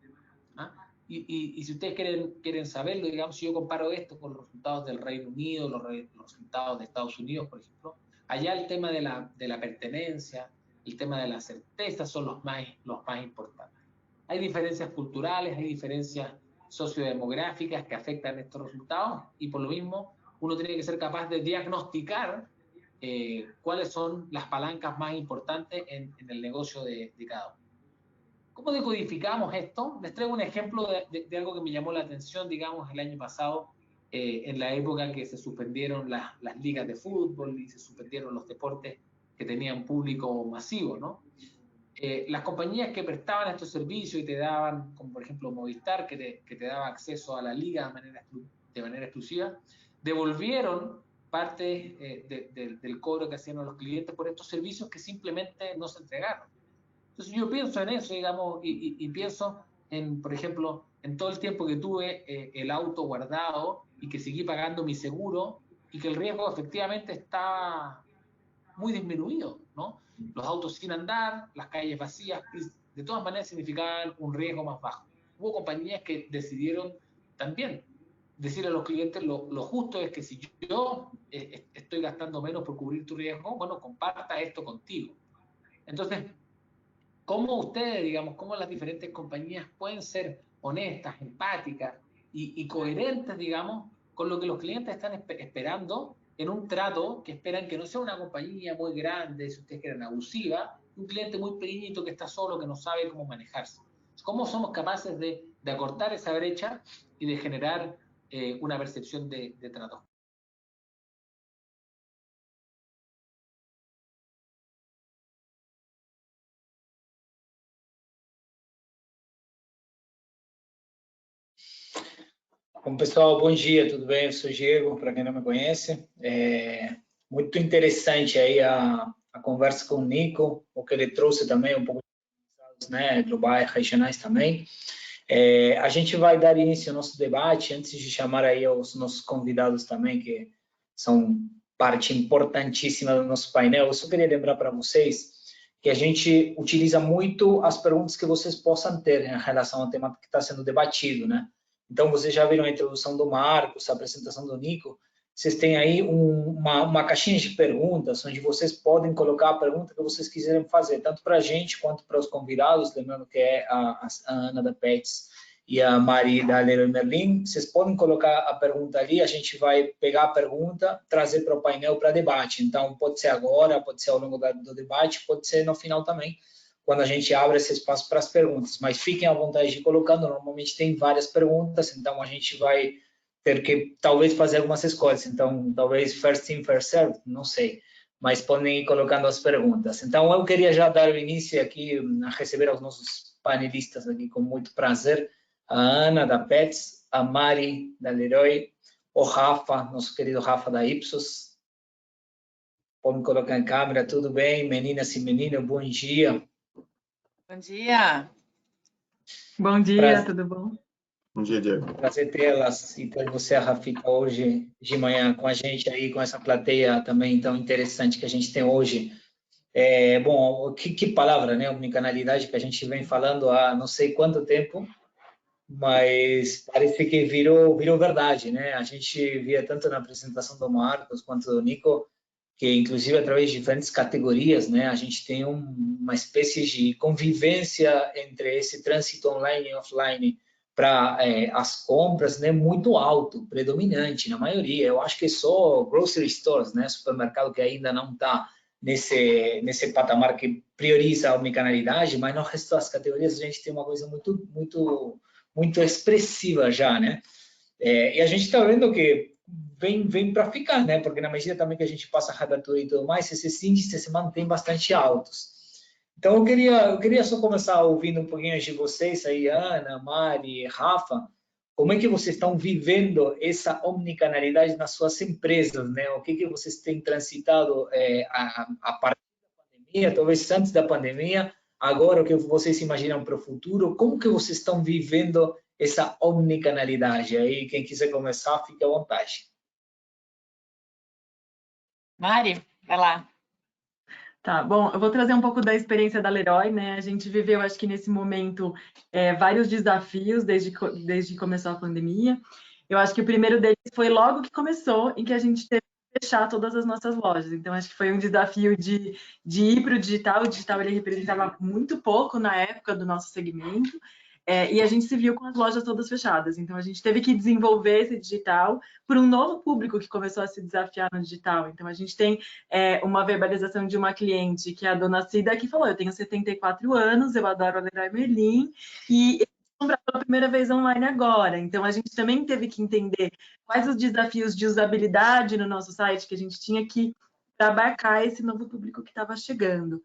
Y si ustedes quieren saberlo, digamos, si yo comparo esto con los resultados del Reino Unido, los resultados de Estados Unidos, por ejemplo, allá el tema de la pertenencia, el tema de la certeza son los más importantes. Hay diferencias culturales, hay diferencias sociodemográficas que afectan estos resultados y por lo mismo uno tiene que ser capaz de diagnosticar cuáles son las palancas más importantes en el negocio de cada uno. ¿Cómo decodificamos esto? Les traigo un ejemplo de algo que me llamó la atención, digamos, el año pasado, en la época que se suspendieron las ligas de fútbol y se suspendieron los deportes que tenían público masivo, ¿no? Las compañías que prestaban estos servicios y te daban, como por ejemplo Movistar, que te daba acceso a la liga de manera exclusiva, devolvieron parte del cobro que hacían a los clientes por estos servicios que simplemente no se entregaron. Entonces yo pienso en eso, digamos, y pienso en, por ejemplo, en todo el tiempo que tuve el auto guardado y que seguí pagando mi seguro y que el riesgo efectivamente está muy disminuido, ¿no? Los autos sin andar, las calles vacías, de todas maneras significaban un riesgo más bajo. Hubo compañías que decidieron también decir a los clientes lo justo es que si yo estoy gastando menos por cubrir tu riesgo, bueno, comparta esto contigo. Entonces, ¿cómo ustedes, digamos, cómo las diferentes compañías pueden ser honestas, empáticas y coherentes, digamos, con lo que los clientes están esperando en un trato que esperan que no sea una compañía muy grande, si ustedes quieren, abusiva, un cliente muy pequeñito que está solo, que no sabe cómo manejarse? ¿Cómo somos capaces de acortar esa brecha y de generar una percepción de trato? Bom, pessoal, bom dia, tudo bem? Eu sou Diego, para quem não me conhece. Muito interessante aí a conversa com o Nico, o que ele trouxe também, um pouco de né, globais, regionais também. A gente vai dar início ao nosso debate, antes de chamar aí os nossos convidados também, que são parte importantíssima do nosso painel. Eu só queria lembrar para vocês que a gente utiliza muito as perguntas que vocês possam ter em relação ao tema que está sendo debatido, né? Então, vocês já viram a introdução do Marcos, a apresentação do Nico. Vocês têm aí uma caixinha de perguntas, onde vocês podem colocar a pergunta que vocês quiserem fazer, tanto para a gente quanto para os convidados, lembrando que é a Ana da Pets e a Mari da Leroy Merlin. Vocês podem colocar a pergunta ali, a gente vai pegar a pergunta, trazer para o painel para debate. Então, pode ser agora, pode ser ao longo do debate, pode ser no final também, quando a gente abre esse espaço para as perguntas. Mas fiquem à vontade de colocando, normalmente tem várias perguntas, então a gente vai ter que talvez fazer algumas escolhas. Então, talvez first in, first served, não sei. Mas podem ir colocando as perguntas. Então, eu queria já dar o início aqui a receber os nossos panelistas aqui com muito prazer. A Ana da Pets, a Mari da Leroy, o Rafa, nosso querido Rafa da Ipsos. Podem colocar em câmera, tudo bem? Meninas e meninos, bom dia. Bom dia. Bom dia, tudo bom? Bom dia, Diego. Prazer tê-las e ter você, Rafita, hoje de manhã com a gente aí, com essa plateia também tão interessante que a gente tem hoje. Bom, que palavra, né? Omnicanalidade que a gente vem falando há não sei quanto tempo, mas parece que virou verdade, né? A gente via tanto na apresentação do Marcos quanto do Nico, que inclusive através de diferentes categorias, né, a gente tem uma espécie de convivência entre esse trânsito online e offline para as compras, né, muito alto, predominante na maioria. Eu acho que só grocery stores, né, supermercado que ainda não está nesse patamar que prioriza a omnicanalidade, mas no resto das categorias a gente tem uma coisa muito expressiva já, né? E a gente está vendo que vem para ficar, né? Porque na medida também que a gente passa a reabertura e tudo mais, esses índices se mantêm bastante altos. Então, eu queria só começar ouvindo um pouquinho de vocês aí, Ana, Mari, Rafa, como é que vocês estão vivendo essa omnicanalidade nas suas empresas, né? O que vocês têm transitado a partir da pandemia, talvez antes da pandemia, agora o que vocês imaginam para o futuro, como que vocês estão vivendo essa omnicanalidade? Aí, quem quiser começar, fique à vontade. Mari, vai lá. Tá, bom, eu vou trazer um pouco da experiência da Leroy, né? A gente viveu, acho que nesse momento, vários desafios desde que começou a pandemia. Eu acho que o primeiro deles foi logo que começou, em que a gente teve que fechar todas as nossas lojas. Então, acho que foi um desafio de ir para o digital. O digital, ele representava muito pouco na época do nosso segmento. E a gente se viu com as lojas todas fechadas. Então, a gente teve que desenvolver esse digital por um novo público que começou a se desafiar no digital. Então, a gente tem uma verbalização de uma cliente, que é a dona Cida, que falou: eu tenho 74 anos, eu adoro a Leroy Merlin, e eu comprar pela primeira vez online agora. Então, a gente também teve que entender quais os desafios de usabilidade no nosso site que a gente tinha que abarcar esse novo público que estava chegando.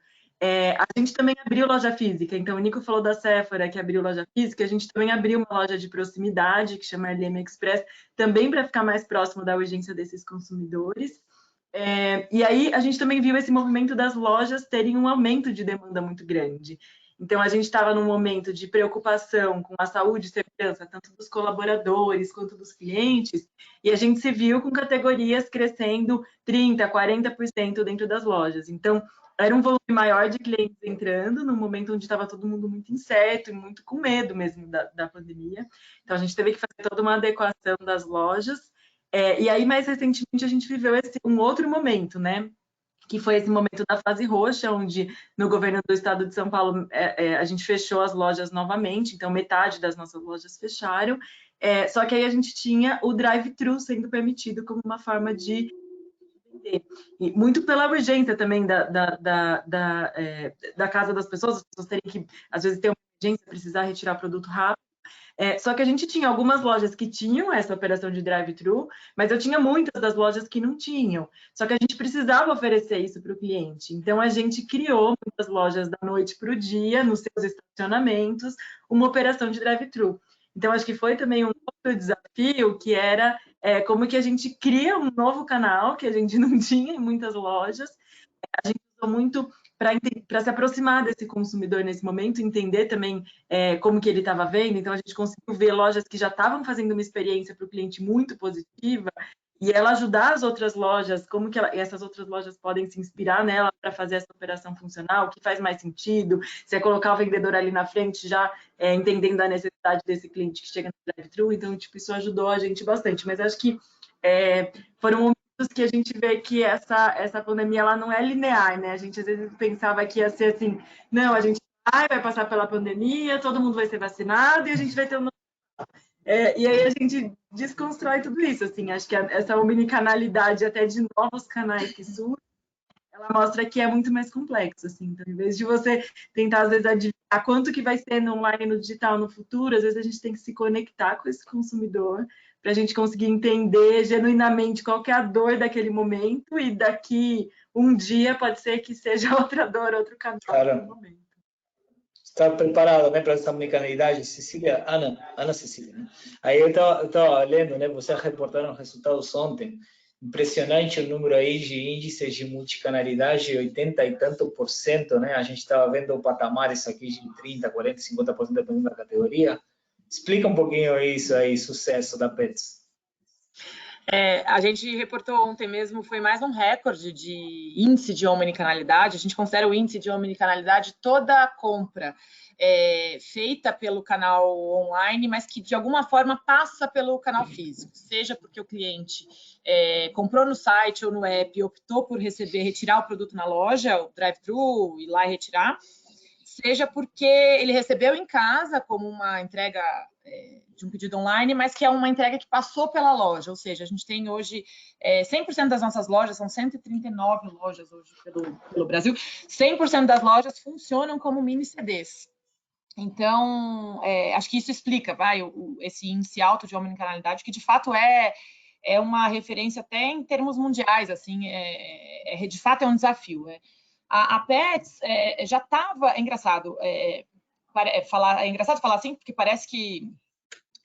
A gente também abriu loja física, então o Nico falou da Sephora, que abriu loja física, a gente também abriu uma loja de proximidade, que chama LM Express, também para ficar mais próximo da urgência desses consumidores. E aí a gente também viu esse movimento das lojas terem um aumento de demanda muito grande. Então, a gente estava num momento de preocupação com a saúde e segurança, tanto dos colaboradores quanto dos clientes, e a gente se viu com categorias crescendo 30%, 40% dentro das lojas. Então, era um volume maior de clientes entrando, num momento onde estava todo mundo muito incerto e muito com medo mesmo da pandemia. Então, a gente teve que fazer toda uma adequação das lojas. E aí, mais recentemente, a gente viveu um outro momento, né? Que foi esse momento da fase roxa, onde no governo do estado de São Paulo a gente fechou as lojas novamente, então metade das nossas lojas fecharam, só que aí a gente tinha o drive-thru sendo permitido como uma forma de vender. E muito pela urgência também da casa das pessoas, as pessoas terem que, às vezes, ter uma urgência, precisar retirar produto rápido. Só que a gente tinha algumas lojas que tinham essa operação de drive-thru, mas eu tinha muitas das lojas que não tinham. Só que a gente precisava oferecer isso para o cliente. Então, a gente criou muitas lojas da noite para o dia, nos seus estacionamentos, uma operação de drive-thru. Então, acho que foi também um outro desafio, que era como que a gente cria um novo canal, que a gente não tinha em muitas lojas. A gente usou muito para se aproximar desse consumidor nesse momento, entender também como que ele estava vendo. Então, a gente conseguiu ver lojas que já estavam fazendo uma experiência para o cliente muito positiva, e ela ajudar as outras lojas, como que essas outras lojas podem se inspirar nela para fazer essa operação funcionar, o que faz mais sentido, se é colocar o vendedor ali na frente, já entendendo a necessidade desse cliente que chega no drive-thru. Então, tipo, isso ajudou a gente bastante. Mas acho que foram momentos que a gente vê que essa pandemia ela não é linear, né? A gente às vezes pensava que ia ser assim, não, a gente vai passar pela pandemia, todo mundo vai ser vacinado e a gente vai ter um e aí a gente desconstrói tudo isso, assim, acho que essa omnicanalidade até de novos canais que surgem, ela mostra que é muito mais complexo, assim. Então, em vez de você tentar, às vezes, adivinhar quanto que vai ser no online, no digital, no futuro, às vezes a gente tem que se conectar com esse consumidor para a gente conseguir entender genuinamente qual que é a dor daquele momento, e daqui um dia pode ser que seja outra dor, outro canal no momento. Está preparada, né, para essa omnicanalidade, Cecília? Ana Cecília, né? Aí eu estava lendo, né, vocês reportaram resultados ontem. Impressionante o número aí de índices de multicanalidade, 80 e tanto por cento, né? A gente estava vendo patamares aqui de 30, 40, 50% dependendo da categoria. Explica um pouquinho isso aí, sucesso da Petz. A gente reportou ontem mesmo, foi mais um recorde de índice de omnicanalidade. A gente considera o índice de omnicanalidade toda a compra feita pelo canal online, mas que de alguma forma passa pelo canal físico, seja porque o cliente comprou no site ou no app, optou por retirar o produto na loja, o drive-thru, ir lá e retirar, seja porque ele recebeu em casa como uma entrega de um pedido online, mas que é uma entrega que passou pela loja, ou seja, a gente tem hoje 100% das nossas lojas, são 139 lojas hoje pelo Brasil, 100% das lojas funcionam como mini CDs. Então, acho que isso explica, esse índice alto de omnicanalidade, que de fato é uma referência até em termos mundiais, assim, de fato é um desafio. A Petz já estava, é engraçado falar assim, porque parece que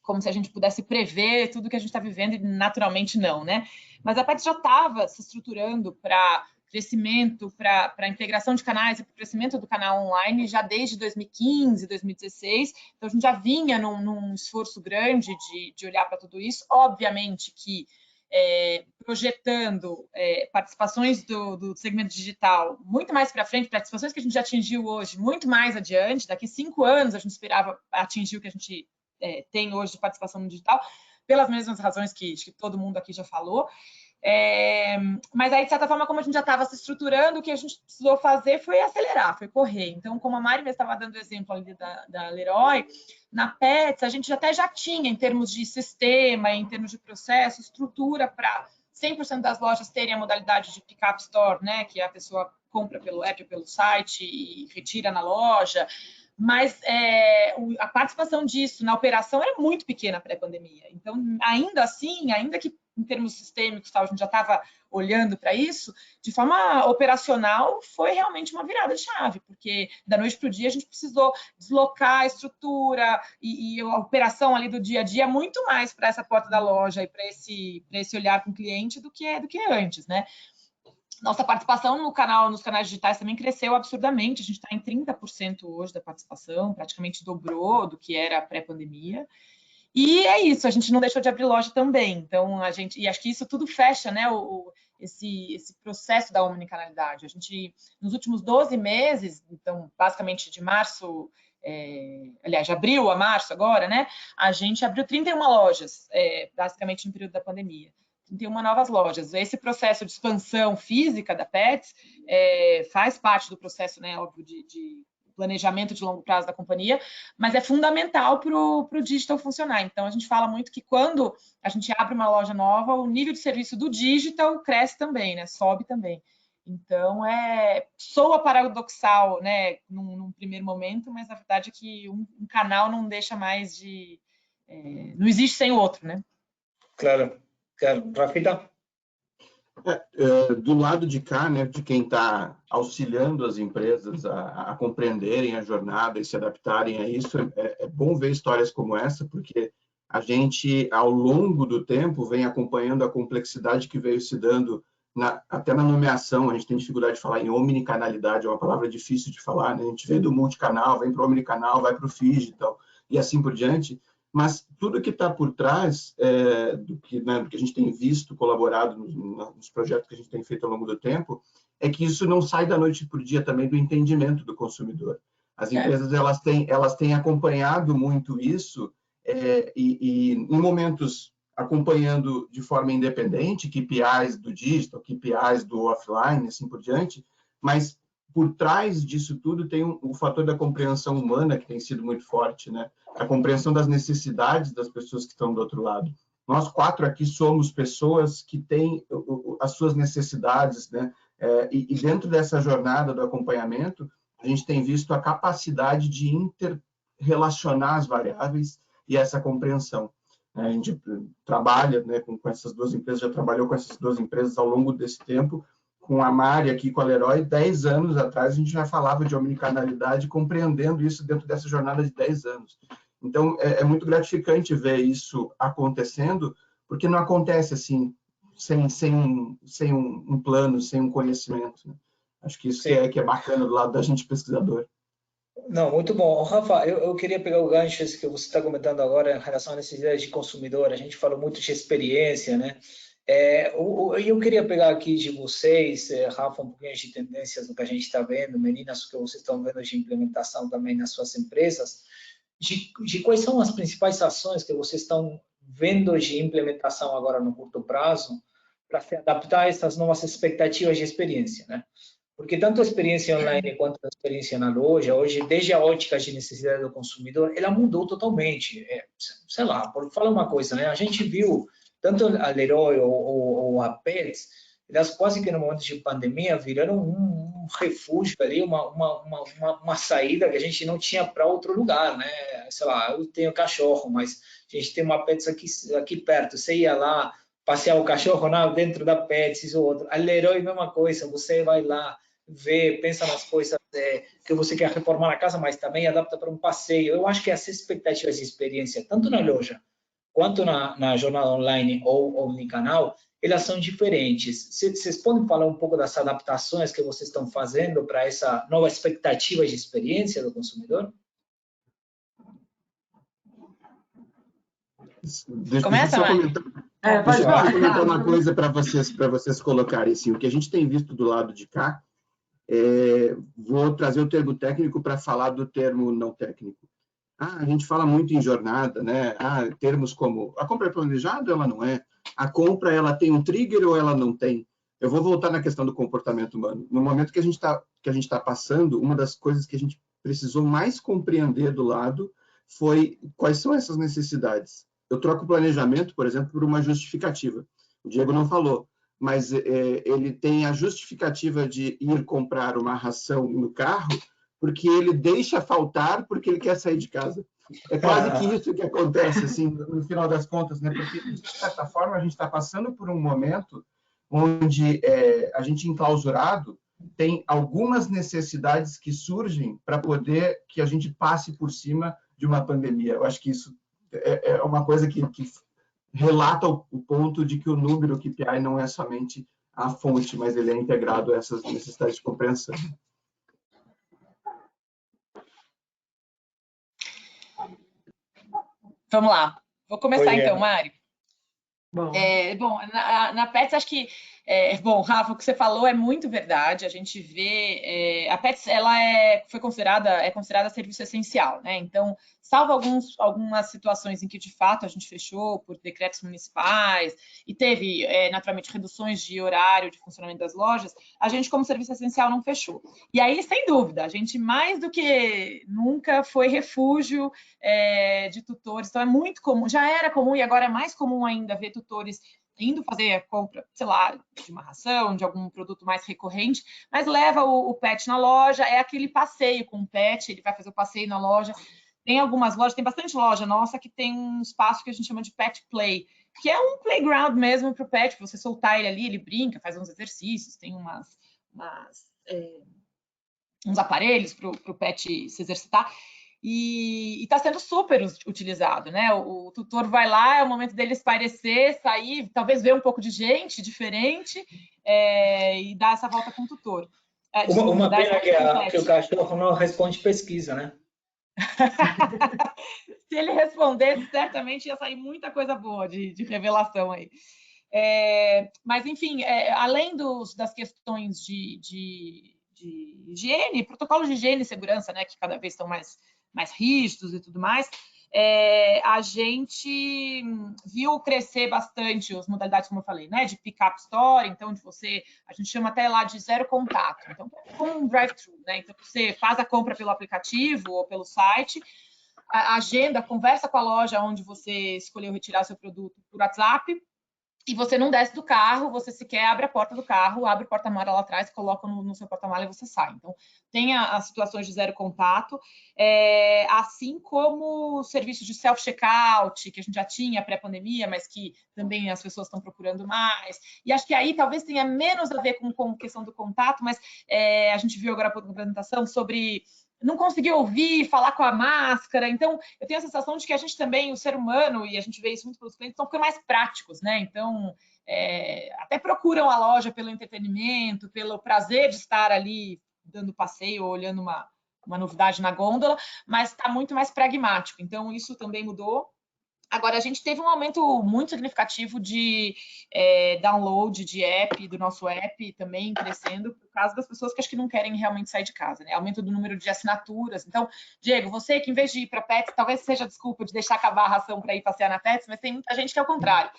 como se a gente pudesse prever tudo que a gente está vivendo, e naturalmente não, né? Mas a Petz já estava se estruturando para crescimento, para a integração de canais e para o crescimento do canal online já desde 2015, 2016. Então, a gente já vinha num esforço grande de olhar para tudo isso. Obviamente que projetando participações do segmento digital muito mais para frente, participações que a gente já atingiu hoje, muito mais adiante. Daqui 5 anos, a gente esperava atingir o que a gente tem hoje de participação no digital, pelas mesmas razões que todo mundo aqui já falou. Mas aí, de certa forma, como a gente já estava se estruturando, o que a gente precisou fazer foi acelerar, foi correr. Então, como a Mari estava dando o exemplo ali da Leroy, na Petz, a gente até já tinha, em termos de sistema, em termos de processo, estrutura para 100% das lojas terem a modalidade de pick-up store, né, que a pessoa compra pelo app ou pelo site e retira na loja. Mas a participação disso na operação era muito pequena pré-pandemia. Então, ainda assim, ainda que em termos sistêmicos a gente já estava olhando para isso, de forma operacional foi realmente uma virada de chave, porque da noite para o dia a gente precisou deslocar a estrutura e a operação ali do dia a dia muito mais para essa porta da loja e para esse olhar com o cliente do que antes, né? Nossa participação no canal, nos canais digitais também cresceu absurdamente. A gente está em 30% hoje da participação, praticamente dobrou do que era pré-pandemia. E é isso, a gente não deixou de abrir loja também. Então, e acho que isso tudo fecha, né, esse processo da omnicanalidade. A gente, nos últimos 12 meses, então, basicamente de março, aliás, de abril a março agora, né, a gente abriu 31 lojas, basicamente no período da pandemia. 31 novas lojas. Esse processo de expansão física da Petz faz parte do processo, né, óbvio, de planejamento de longo prazo da companhia, mas é fundamental para o digital funcionar. Então, a gente fala muito que quando a gente abre uma loja nova, o nível de serviço do digital cresce também, né, sobe também. Então, soa paradoxal, né, num primeiro momento, mas a verdade é que um canal não deixa mais de... não existe sem o outro, né? Claro. Rafita? Do lado de cá, né, de quem está auxiliando as empresas a compreenderem a jornada e se adaptarem a isso, é bom ver histórias como essa, porque a gente, ao longo do tempo, vem acompanhando a complexidade que veio se dando, até na nomeação. A gente tem dificuldade de falar em omnicanalidade, é uma palavra difícil de falar, né? A gente veio do multicanal, vem para o omnicanal, vai para o digital e assim por diante. Mas tudo que está por trás do que a gente tem visto, colaborado nos projetos que a gente tem feito ao longo do tempo, é que isso não sai da noite para o dia também do entendimento do consumidor. As empresas elas têm acompanhado muito isso e em momentos acompanhando de forma independente, KPIs do digital, KPIs do offline, assim por diante, mas por trás disso tudo tem o fator da compreensão humana, que tem sido muito forte, né? A compreensão das necessidades das pessoas que estão do outro lado. Nós 4 aqui somos pessoas que têm as suas necessidades, né? E dentro dessa jornada do acompanhamento, a gente tem visto a capacidade de interrelacionar as variáveis e essa compreensão. A gente trabalha, né, com essas 2 empresas, já trabalhou com essas 2 empresas ao longo desse tempo. Com a Mari aqui, com a Leroy, 10 anos atrás, a gente já falava de omnicanalidade, compreendendo isso dentro dessa jornada de 10 anos. Então, é muito gratificante ver isso acontecendo, porque não acontece assim, sem um plano, sem um conhecimento, né? Acho que isso que é bacana do lado da gente pesquisador. Não, muito bom. Rafa, eu queria pegar o gancho que você está comentando agora em relação à necessidade de consumidor. A gente falou muito de experiência, né? Eu queria pegar aqui de vocês, Rafa, um pouquinho de tendências do que a gente está vendo, meninas, o que vocês estão vendo de implementação também nas suas empresas, de quais são as principais ações que vocês estão vendo de implementação agora no curto prazo para se adaptar a essas novas expectativas de experiência, né? Porque tanto a experiência online quanto a experiência na loja, hoje, desde a ótica de necessidade do consumidor, ela mudou totalmente. Sei lá, por falar uma coisa, né? A gente viu tanto a Leroy ou a Petz, elas quase que no momento de pandemia viraram um refúgio ali, uma saída que a gente não tinha para outro lugar, né? Sei lá, eu tenho cachorro, mas a gente tem uma Pets aqui perto. Você ia lá passear o cachorro dentro da Pets, isso ou outro. A Leroy, mesma coisa, você vai lá, vê, pensa nas coisas que você quer reformar na casa, mas também adapta para um passeio. Eu acho que as expectativas de experiência, tanto na loja quanto na jornada online ou omnicanal, elas são diferentes. Vocês podem falar um pouco das adaptações que vocês estão fazendo para essa nova expectativa de experiência do consumidor? Começa, Mari. Pode falar. Deixa eu comentar uma coisa para vocês colocarem. Assim, o que a gente tem visto do lado de cá, vou trazer o termo técnico para falar do termo não técnico. A gente fala muito em jornada, né? Termos como a compra é planejada, ela não é. A compra, ela tem um trigger ou ela não tem? Eu vou voltar na questão do comportamento humano. No momento que a gente está passando, uma das coisas que a gente precisou mais compreender do lado foi quais são essas necessidades. Eu troco o planejamento, por exemplo, por uma justificativa. O Diego não falou, mas ele tem a justificativa de ir comprar uma ração no carro porque ele deixa faltar porque ele quer sair de casa. É quase que isso que acontece, assim, no final das contas, né? Porque, de certa forma, a gente está passando por um momento onde a gente, enclausurado, tem algumas necessidades que surgem para poder que a gente passe por cima de uma pandemia. Eu acho que isso é uma coisa que relata o ponto de que o número KPI não é somente a fonte, mas ele é integrado a essas necessidades de compreensão. Vamos lá. Vou começar então, Mari. Bom, Na Pets, acho que Rafa, o que você falou é muito verdade. A gente vê a Pets, ela é considerada serviço essencial, né? Então, salvo algumas situações em que de fato a gente fechou por decretos municipais e teve naturalmente reduções de horário de funcionamento das lojas, a gente como serviço essencial não fechou. E aí, sem dúvida, a gente mais do que nunca foi refúgio de tutores. Então é muito comum, já era comum e agora é mais comum ainda ver tutores indo fazer a compra, sei lá, de uma ração, de algum produto mais recorrente, mas leva o pet na loja, é aquele passeio com o pet, ele vai fazer o passeio na loja. Tem algumas lojas, tem bastante loja nossa que tem um espaço que a gente chama de pet play, que é um playground mesmo para o pet, você soltar ele ali, ele brinca, faz uns exercícios, tem uns aparelhos para o pet se exercitar. E está sendo super utilizado, né? O tutor vai lá, é o momento dele espairecer, sair, talvez ver um pouco de gente diferente e dar essa volta com o tutor. Uma pena que o cachorro não responde pesquisa, né? Se ele respondesse, certamente ia sair muita coisa boa de revelação aí. Mas, enfim, além das questões de higiene, protocolos de higiene e segurança, né, que cada vez estão mais rígidos e tudo mais, a gente viu crescer bastante as modalidades, como eu falei, né, de pick-up store, então a gente chama até lá de zero contato, então como um drive-thru, né, então você faz a compra pelo aplicativo ou pelo site, agenda, conversa com a loja onde você escolheu retirar seu produto por WhatsApp, e você não desce do carro, você sequer abre a porta do carro, abre o porta-mala lá atrás, coloca no seu porta-mala e você sai. Então, tem as situações de zero contato, assim como o serviço de self-checkout, que a gente já tinha pré-pandemia, mas que também as pessoas estão procurando mais. E acho que aí talvez tenha menos a ver com questão do contato, mas a gente viu agora a apresentação sobre não conseguir ouvir, falar com a máscara. Então, eu tenho a sensação de que a gente também, o ser humano, e a gente vê isso muito pelos clientes, estão ficando mais práticos, né? Então, até procuram a loja pelo entretenimento, pelo prazer de estar ali dando passeio, olhando uma novidade na gôndola, mas está muito mais pragmático. Então, isso também mudou. Agora, a gente teve um aumento muito significativo de download de app, do nosso app também crescendo, por causa das pessoas que acho que não querem realmente sair de casa, né? Aumento do número de assinaturas. Então, Diego, você que em vez de ir para Pets, talvez seja desculpa de deixar acabar a ração para ir passear na Pets, mas tem muita gente que é o contrário.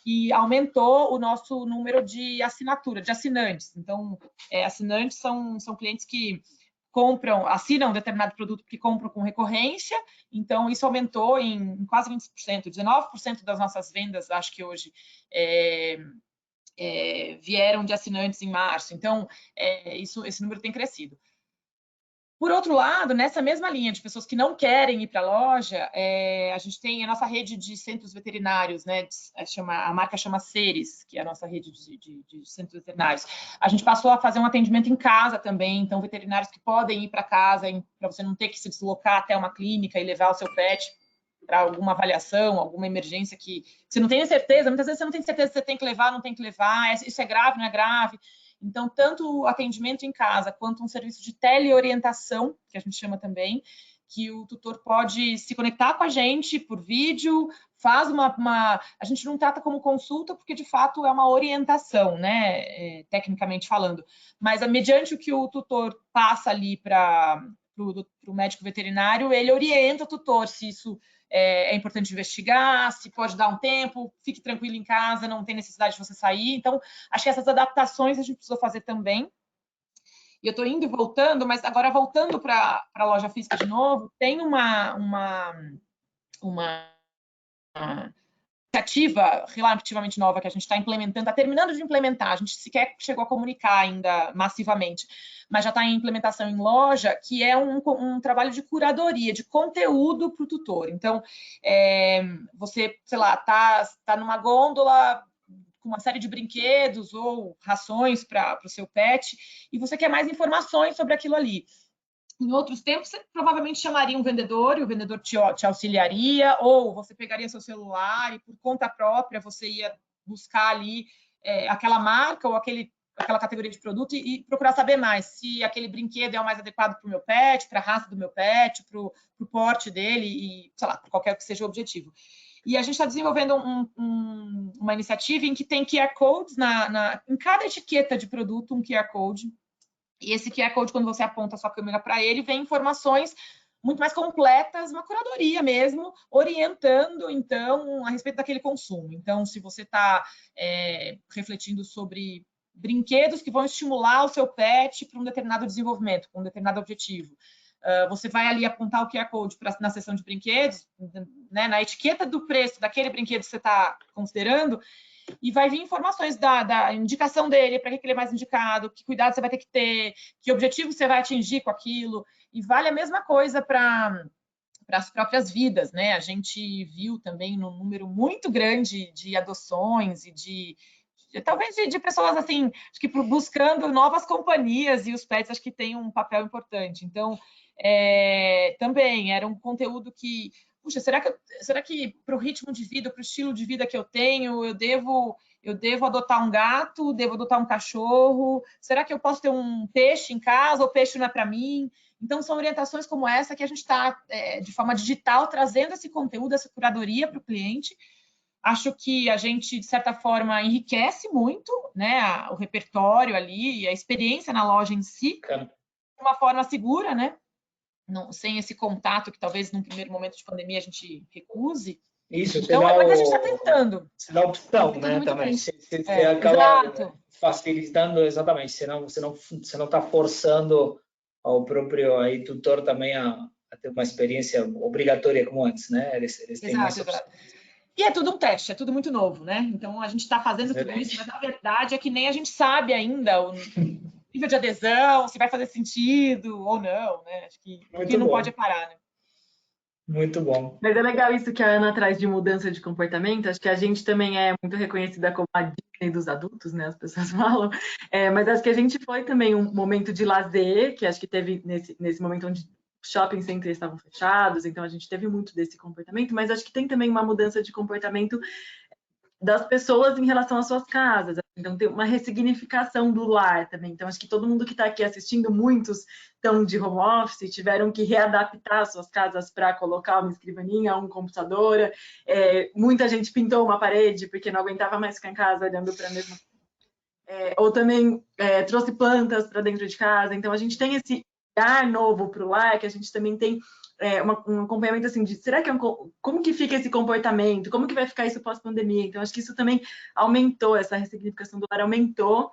E aumentou o nosso número de assinatura, de assinantes. Então, assinantes são clientes que assinam um determinado produto que compram com recorrência, então isso aumentou em quase 20%, 19% das nossas vendas, acho que hoje, vieram de assinantes em março. Então, esse número tem crescido. Por outro lado, nessa mesma linha de pessoas que não querem ir para a loja, a gente tem a nossa rede de centros veterinários, né? A marca chama Seres, que é a nossa rede de centros veterinários. A gente passou a fazer um atendimento em casa também, então veterinários que podem ir para casa, para você não ter que se deslocar até uma clínica e levar o seu pet para alguma avaliação, alguma emergência que você não tem certeza, muitas vezes você não tem certeza se você tem que levar, não tem que levar, isso é grave, não é grave. Então, tanto o atendimento em casa, quanto um serviço de teleorientação, que a gente chama também, que o tutor pode se conectar com a gente por vídeo, faz a gente não trata como consulta, porque, de fato, é uma orientação, né, tecnicamente falando. Mas, mediante o que o tutor passa ali para o médico veterinário, ele orienta o tutor se isso é importante investigar, se pode dar um tempo, fique tranquilo em casa, não tem necessidade de você sair. Então, acho que essas adaptações a gente precisou fazer também. E eu estou indo e voltando, mas agora voltando para a loja física de novo, tem uma iniciativa relativamente nova que a gente está implementando, está terminando de implementar, a gente sequer chegou a comunicar ainda massivamente, mas já está em implementação em loja, que é um trabalho de curadoria, de conteúdo para o tutor. Então, você, sei lá, tá numa gôndola com uma série de brinquedos ou rações para o seu pet, e você quer mais informações sobre aquilo ali. Em outros tempos, você provavelmente chamaria um vendedor, e o vendedor te auxiliaria, ou você pegaria seu celular e, por conta própria, você ia buscar ali aquela marca ou aquela categoria de produto e procurar saber mais se aquele brinquedo é o mais adequado para o meu pet, para a raça do meu pet, para o porte dele e, sei lá, qualquer que seja o objetivo. E a gente está desenvolvendo uma iniciativa em que tem QR Codes em cada etiqueta de produto, um QR Code. E esse QR Code, quando você aponta a sua câmera para ele, vem informações muito mais completas, uma curadoria mesmo, orientando, então, a respeito daquele consumo. Então, se você está refletindo sobre brinquedos que vão estimular o seu pet para um determinado desenvolvimento, para um determinado objetivo, você vai ali apontar o QR Code na seção de brinquedos, né, na etiqueta do preço daquele brinquedo que você está considerando, e vai vir informações da indicação dele, para que ele é mais indicado, que cuidado você vai ter que ter, que objetivo você vai atingir com aquilo, e vale a mesma coisa para as próprias vidas, né? A gente viu também um número muito grande de adoções e talvez de pessoas assim, acho que buscando novas companhias, e os pets acho que têm um papel importante. Então, também era um conteúdo que, puxa, será que para o ritmo de vida, para o estilo de vida que eu tenho, eu devo adotar um gato, devo adotar um cachorro? Será que eu posso ter um peixe em casa ou peixe não é para mim? Então, são orientações como essa que a gente está, de forma digital, trazendo esse conteúdo, essa curadoria para o cliente. Acho que a gente, de certa forma, enriquece muito, né, o repertório ali, a experiência na loja em si, de uma forma segura, né? Não, sem esse contato que talvez num primeiro momento de pandemia a gente recuse. Isso, então, mas a gente está tentando. Você dá opção, né, também. Você acaba facilitando, exatamente. Você não está forçando ao próprio aí, tutor também a ter uma experiência obrigatória como antes, né? Eles têm mais opção. E é tudo um teste, é tudo muito novo, né? Então, a gente está fazendo tudo isso, mas a verdade é que nem a gente sabe ainda o nível de adesão, se vai fazer sentido ou não, né? Acho que o que não pode parar, né? Muito bom. Mas é legal isso que a Ana traz de mudança de comportamento. Acho que a gente também é muito reconhecida como a Disney dos adultos, né? As pessoas falam. Mas acho que a gente foi também um momento de lazer, que acho que teve nesse momento onde shopping centers estavam fechados, então a gente teve muito desse comportamento, mas acho que tem também uma mudança de comportamento das pessoas em relação às suas casas. Então, tem uma ressignificação do lar também. Então, acho que todo mundo que está aqui assistindo, muitos estão de home office, tiveram que readaptar suas casas para colocar uma escrivaninha, um computador. Muita gente pintou uma parede porque não aguentava mais ficar em casa olhando para a mesma ou também trouxe plantas para dentro de casa. Então, a gente tem esse olhar novo para o lar, que a gente também tem um acompanhamento assim de será que como que fica esse comportamento, como que vai ficar isso pós-pandemia. Então, acho que isso também aumentou, essa ressignificação do lar aumentou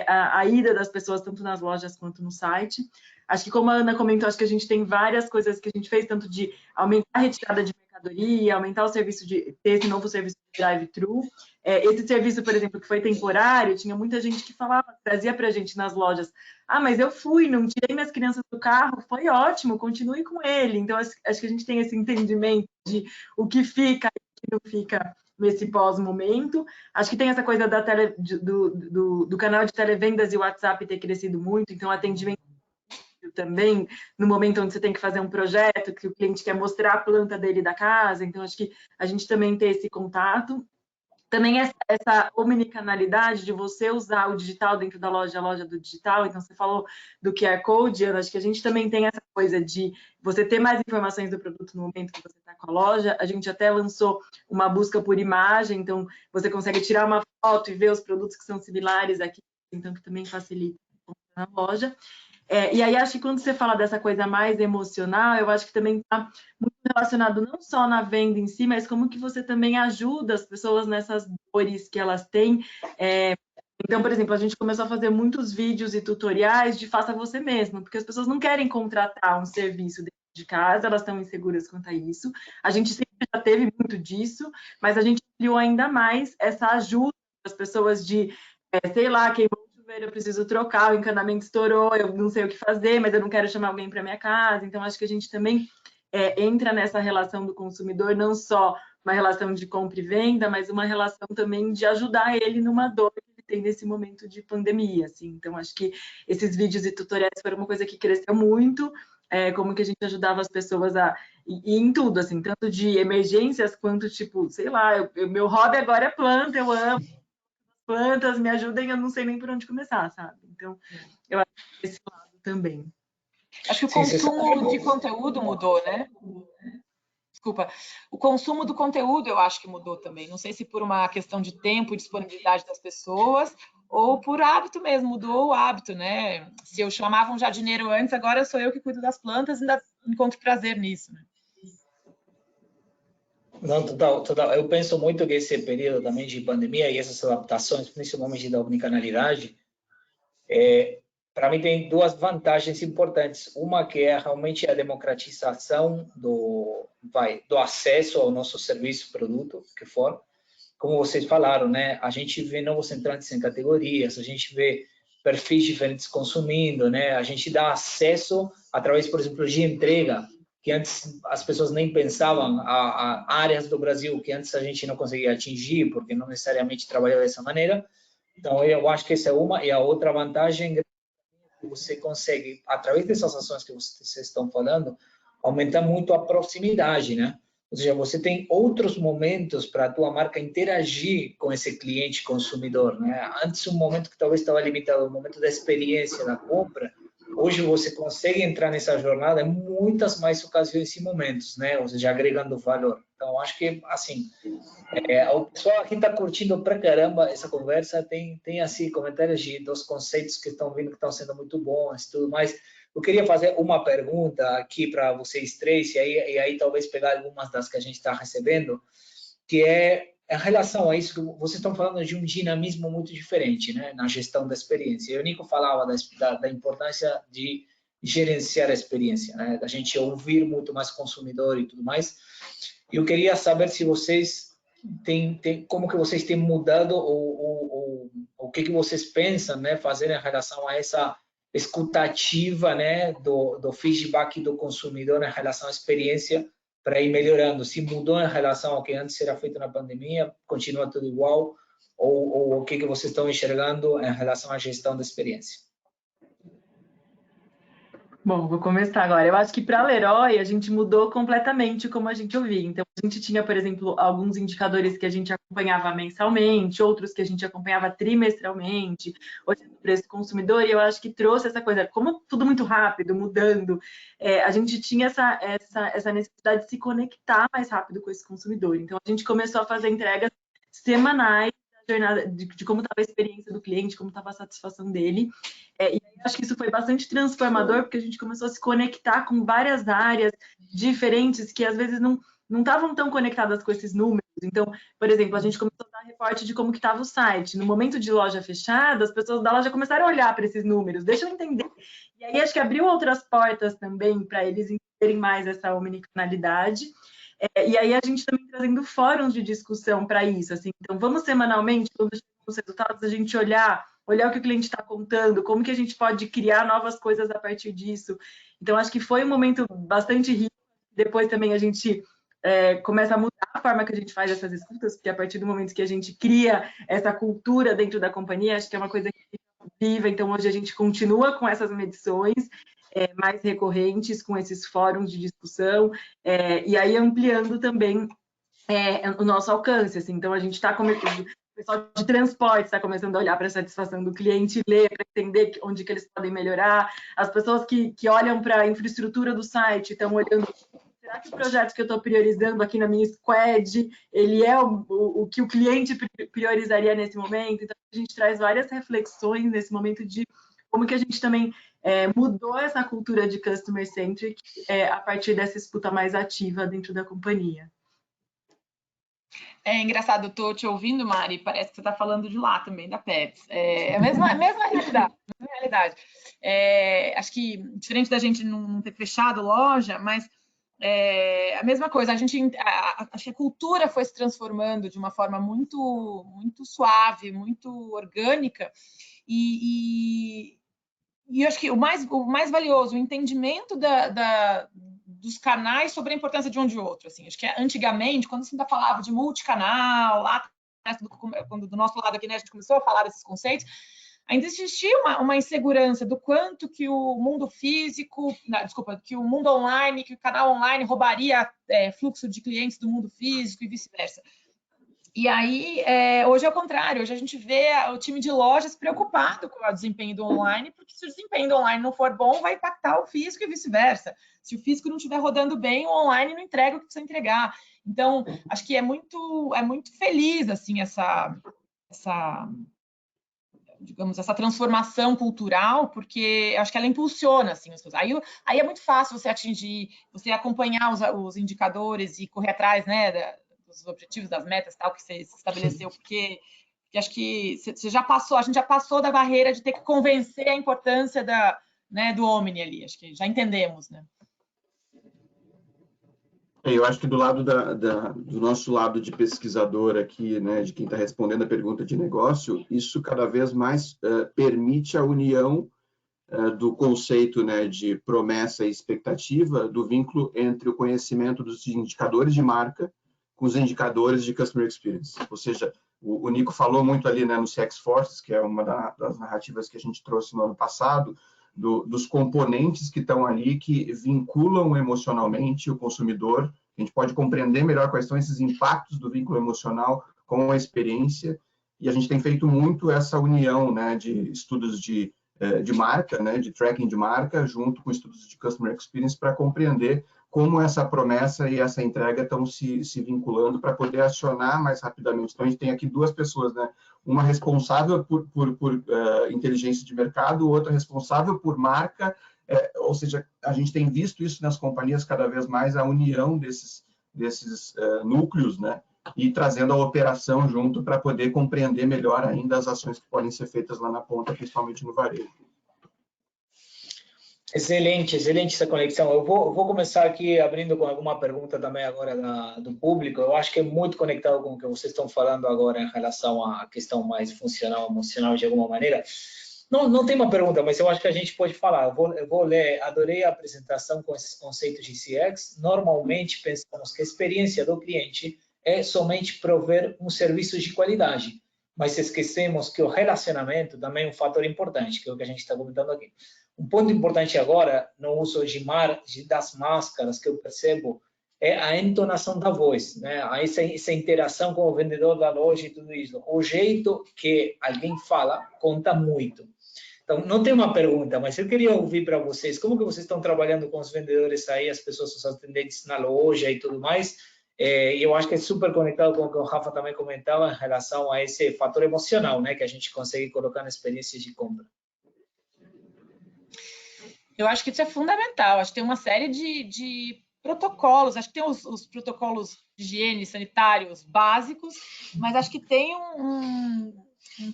a ida das pessoas tanto nas lojas quanto no site. Acho que, como a Ana comentou, acho que a gente tem várias coisas que a gente fez, tanto de aumentar a retirada de mercadoria, aumentar o serviço ter esse novo serviço de drive-thru. Esse serviço, por exemplo, que foi temporário, tinha muita gente que falava, trazia para a gente nas lojas, mas eu fui, não tirei minhas crianças do carro, foi ótimo, continue com ele. Então, acho que a gente tem esse entendimento de o que fica e o que não fica nesse pós-momento. Acho que tem essa coisa do canal de televendas e o WhatsApp ter crescido muito, então atendimento também, no momento onde você tem que fazer um projeto, que o cliente quer mostrar a planta dele da casa, então acho que a gente também tem esse contato. Também essa omnicanalidade de você usar o digital dentro da loja, a loja do digital. Então, você falou do QR Code, Ana, acho que a gente também tem essa coisa de você ter mais informações do produto no momento que você está com a loja. A gente até lançou uma busca por imagem, então você consegue tirar uma foto e ver os produtos que são similares aqui, então que também facilita na loja. E aí, acho que quando você fala dessa coisa mais emocional, eu acho que também está muito relacionado não só na venda em si, mas como que você também ajuda as pessoas nessas dores que elas têm. Então, por exemplo, a gente começou a fazer muitos vídeos e tutoriais de faça você mesmo, porque as pessoas não querem contratar um serviço dentro de casa, elas estão inseguras quanto a isso. A gente sempre já teve muito disso, mas a gente ampliou ainda mais essa ajuda das pessoas de, sei lá, queimou eu preciso trocar, o encanamento estourou, eu não sei o que fazer, mas eu não quero chamar alguém para minha casa. Então, acho que a gente também entra nessa relação do consumidor, não só uma relação de compra e venda, mas uma relação também de ajudar ele numa dor que ele tem nesse momento de pandemia, assim. Então, acho que esses vídeos e tutoriais foram uma coisa que cresceu muito, como que a gente ajudava as pessoas e em tudo, assim, tanto de emergências quanto, tipo, sei lá, meu hobby agora é planta, eu amo plantas, me ajudem, eu não sei nem por onde começar, sabe? Então, eu acho que esse lado também. Acho que o consumo de conteúdo mudou, né? Desculpa. O consumo do conteúdo eu acho que mudou também. Não sei se por uma questão de tempo e disponibilidade das pessoas ou por hábito mesmo, mudou o hábito, né? Se eu chamava um jardineiro antes, agora sou eu que cuido das plantas e ainda encontro prazer nisso, né? Não, total. Eu penso muito que esse período também de pandemia e essas adaptações, principalmente da omnicanalidade, para mim tem duas vantagens importantes. Uma que é realmente a democratização do acesso ao nosso serviço, produto, que for. Como vocês falaram, né? A gente vê novos entrantes em categorias, a gente vê perfis diferentes consumindo, né? A gente dá acesso através, por exemplo, de entrega, que antes as pessoas nem pensavam, a áreas do Brasil que antes a gente não conseguia atingir, porque não necessariamente trabalhava dessa maneira. Então, eu acho que essa é uma. E a outra vantagem é que você consegue, através dessas ações que vocês estão falando, aumentar muito a proximidade, né? Ou seja, você tem outros momentos para a tua marca interagir com esse cliente consumidor, né? Antes, um momento que talvez estava limitado, o momento da experiência, da compra, hoje você consegue entrar nessa jornada em muitas mais ocasiões e momentos, né? Ou seja, agregando valor. Então, acho que, assim, o pessoal aqui está curtindo pra caramba essa conversa, tem assim, comentários dos conceitos que estão vindo, que estão sendo muito bons e tudo mais. Eu queria fazer uma pergunta aqui para vocês três, e aí talvez pegar algumas das que a gente está recebendo, que é em relação a isso, que vocês estão falando de um dinamismo muito diferente, né, na gestão da experiência. O Nico falava da importância de gerenciar a experiência, né, da gente ouvir muito mais consumidor e tudo mais. E eu queria saber se vocês como que vocês têm mudado o que vocês pensam, né, fazer em relação a essa escutativa, né, do feedback do consumidor em relação à experiência para ir melhorando. Se mudou em relação ao que antes era feito na pandemia, continua tudo igual, ou o que vocês estão enxergando em relação à gestão da experiência? Bom, vou começar agora. Eu acho que para a Leroy a gente mudou completamente como a gente ouvia. Então, a gente tinha, por exemplo, alguns indicadores que a gente acompanhava mensalmente, outros que a gente acompanhava trimestralmente, olhando o preço do consumidor, e eu acho que trouxe essa coisa, como tudo muito rápido, mudando, a gente tinha essa necessidade de se conectar mais rápido com esse consumidor. Então, a gente começou a fazer entregas semanais, jornada de como estava a experiência do cliente, como estava a satisfação dele. E aí, acho que isso foi bastante transformador, porque a gente começou a se conectar com várias áreas diferentes que às vezes não estavam tão conectadas com esses números. Então, por exemplo, a gente começou a dar reporte de como que estava o site. No momento de loja fechada, as pessoas da loja começaram a olhar para esses números, deixa eu entender. E aí acho que abriu outras portas também para eles entenderem mais essa omnicanalidade. E aí a gente também trazendo fóruns de discussão para isso, assim. Então, vamos semanalmente, quando chegam os resultados, a gente olhar o que o cliente está contando, como que a gente pode criar novas coisas a partir disso. Então, acho que foi um momento bastante rico. Depois também a gente começa a mudar a forma que a gente faz essas escutas, porque a partir do momento que a gente cria essa cultura dentro da companhia, acho que é uma coisa que viva. Então, hoje a gente continua com essas medições mais recorrentes, com esses fóruns de discussão, e aí ampliando também o nosso alcance. Assim. Então, a gente está começando, o pessoal de transporte está começando a olhar para a satisfação do cliente, ler, para entender onde que eles podem melhorar. As pessoas que olham para a infraestrutura do site estão olhando, será que o projeto que eu estou priorizando aqui na minha squad, ele é o que o cliente priorizaria nesse momento? Então, a gente traz várias reflexões nesse momento de como que a gente também mudou essa cultura de customer centric a partir dessa escuta mais ativa dentro da companhia. É engraçado, eu estou te ouvindo, Mari, parece que você está falando de lá também, da Pets. É a mesma realidade. Acho que, diferente da gente não ter fechado loja, mas a mesma coisa, acho que a cultura foi se transformando de uma forma muito, muito suave, muito orgânica, e eu acho que o mais valioso, o entendimento dos canais sobre a importância de um de outro. Assim, acho que antigamente, quando se ainda falava de multicanal, lá quando do nosso lado aqui, né, a gente começou a falar desses conceitos, ainda existia uma insegurança do quanto que o mundo físico, que o mundo online, que o canal online roubaria fluxo de clientes do mundo físico e vice-versa. E aí, hoje é o contrário, hoje a gente vê o time de lojas preocupado com o desempenho do online, porque se o desempenho do online não for bom, vai impactar o físico e vice-versa. Se o físico não estiver rodando bem, o online não entrega o que precisa entregar. Então, acho que é muito feliz, assim, essa transformação cultural, porque acho que ela impulsiona, assim, as coisas. Aí é muito fácil você atingir, você acompanhar os indicadores e correr atrás, né, dos objetivos, das metas, tal, que você estabeleceu, porque acho que a gente já passou da barreira de ter que convencer a importância do Omni ali, acho que já entendemos, né? Eu acho que do lado do nosso lado de pesquisador aqui, né, de quem está respondendo a pergunta de negócio, isso cada vez mais permite a união do conceito, né, de promessa e expectativa, do vínculo entre o conhecimento dos indicadores de marca com os indicadores de Customer Experience. Ou seja, o Nico falou muito ali, né, no CX Forces, que é uma das narrativas que a gente trouxe no ano passado, dos componentes que estão ali, que vinculam emocionalmente o consumidor. A gente pode compreender melhor quais são esses impactos do vínculo emocional com a experiência, e a gente tem feito muito essa união, né, de estudos de marca, né, de tracking de marca, junto com estudos de Customer Experience, para compreender como essa promessa e essa entrega estão se vinculando para poder acionar mais rapidamente. Então, a gente tem aqui duas pessoas, né? Uma responsável por inteligência de mercado, outra responsável por marca, ou seja, a gente tem visto isso nas companhias cada vez mais, a união desses núcleos, né? E trazendo a operação junto para poder compreender melhor ainda as ações que podem ser feitas lá na ponta, principalmente no varejo. Excelente essa conexão. Eu vou começar aqui abrindo com alguma pergunta também agora do público. Eu acho que é muito conectado com o que vocês estão falando agora em relação à questão mais funcional, emocional, de alguma maneira. Não tem uma pergunta, mas eu acho que a gente pode falar. Eu vou ler. Adorei a apresentação com esses conceitos de CX. Normalmente pensamos que a experiência do cliente é somente prover um serviço de qualidade, mas esquecemos que o relacionamento também é um fator importante, que é o que a gente está comentando aqui. Um ponto importante agora, no uso das máscaras, que eu percebo, é a entonação da voz, né? Essa interação com o vendedor da loja e tudo isso. O jeito que alguém fala conta muito. Então, não tem uma pergunta, mas eu queria ouvir para vocês, como que vocês estão trabalhando com os vendedores aí, as pessoas, os atendentes na loja e tudo mais. Eu acho que é super conectado com o que o Rafa também comentava em relação a esse fator emocional, né, que a gente consegue colocar na experiência de compra. Eu acho que isso é fundamental. Acho que tem uma série de protocolos. Acho que tem os protocolos de higiene sanitários básicos, mas acho que tem um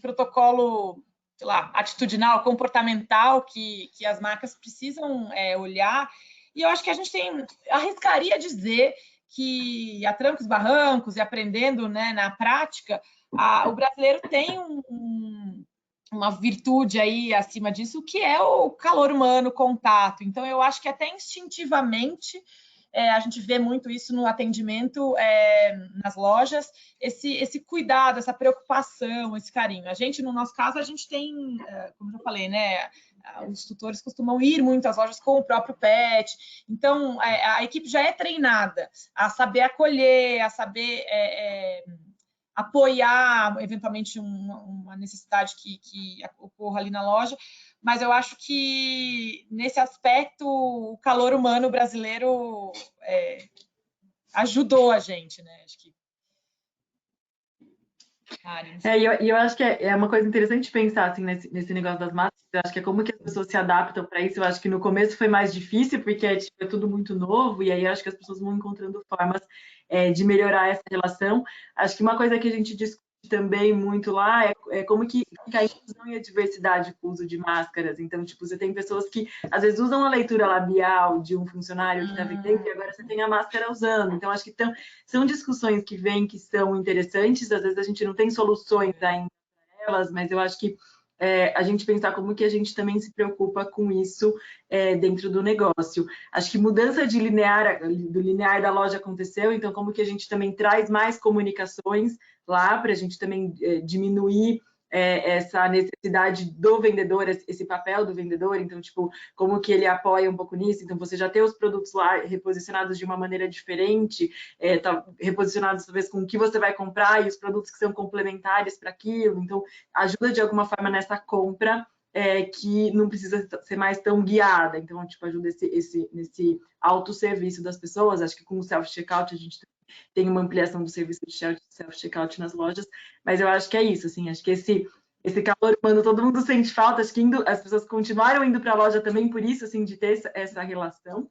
protocolo, sei lá, atitudinal, comportamental que as marcas precisam olhar. E eu acho que a gente arriscaria dizer que a trancos e barrancos e aprendendo, né, na prática, o brasileiro tem uma virtude aí acima disso, que é o calor humano, o contato. Então, eu acho que até instintivamente a gente vê muito isso no atendimento nas lojas, esse cuidado, essa preocupação, esse carinho. A gente, no nosso caso, a gente tem, como eu já falei, né, os tutores costumam ir muito às lojas com o próprio pet. Então, a equipe já é treinada a saber acolher, a saber apoiar, eventualmente, uma necessidade que ocorra ali na loja. Mas eu acho que, nesse aspecto, o calor humano brasileiro ajudou a gente, né? Acho que... eu acho que é uma coisa interessante pensar assim, nesse negócio das máscaras. Eu acho que é como que as pessoas se adaptam para isso. Eu acho que no começo foi mais difícil, porque é tudo muito novo, e aí eu acho que as pessoas vão encontrando formas de melhorar essa relação. Acho que uma coisa que a gente discute também muito lá é como que a inclusão e a diversidade com o uso de máscaras. Então, tipo, você tem pessoas que às vezes usam a leitura labial de um funcionário que está vendendo e agora você tem a máscara usando. Então, acho que são discussões que vêm que são interessantes. Às vezes a gente não tem soluções ainda para elas, mas eu acho que a gente pensar como que a gente também se preocupa com isso dentro do negócio. Acho que mudança do linear da loja aconteceu, então como que a gente também traz mais comunicações lá para a gente também diminuir essa necessidade do vendedor, esse papel do vendedor. Então, tipo, como que ele apoia um pouco nisso. Então, você já ter os produtos lá reposicionados de uma maneira diferente, tá reposicionados talvez com o que você vai comprar e os produtos que são complementares para aquilo. Então, ajuda de alguma forma nessa compra que não precisa ser mais tão guiada. Então, tipo, ajuda nesse autosserviço das pessoas. Acho que com o self-checkout a gente tem uma ampliação do serviço de self-checkout nas lojas, mas eu acho que é isso, assim, acho que esse calor humano todo mundo sente falta, acho que as pessoas continuaram indo para a loja também por isso, assim, de ter essa relação,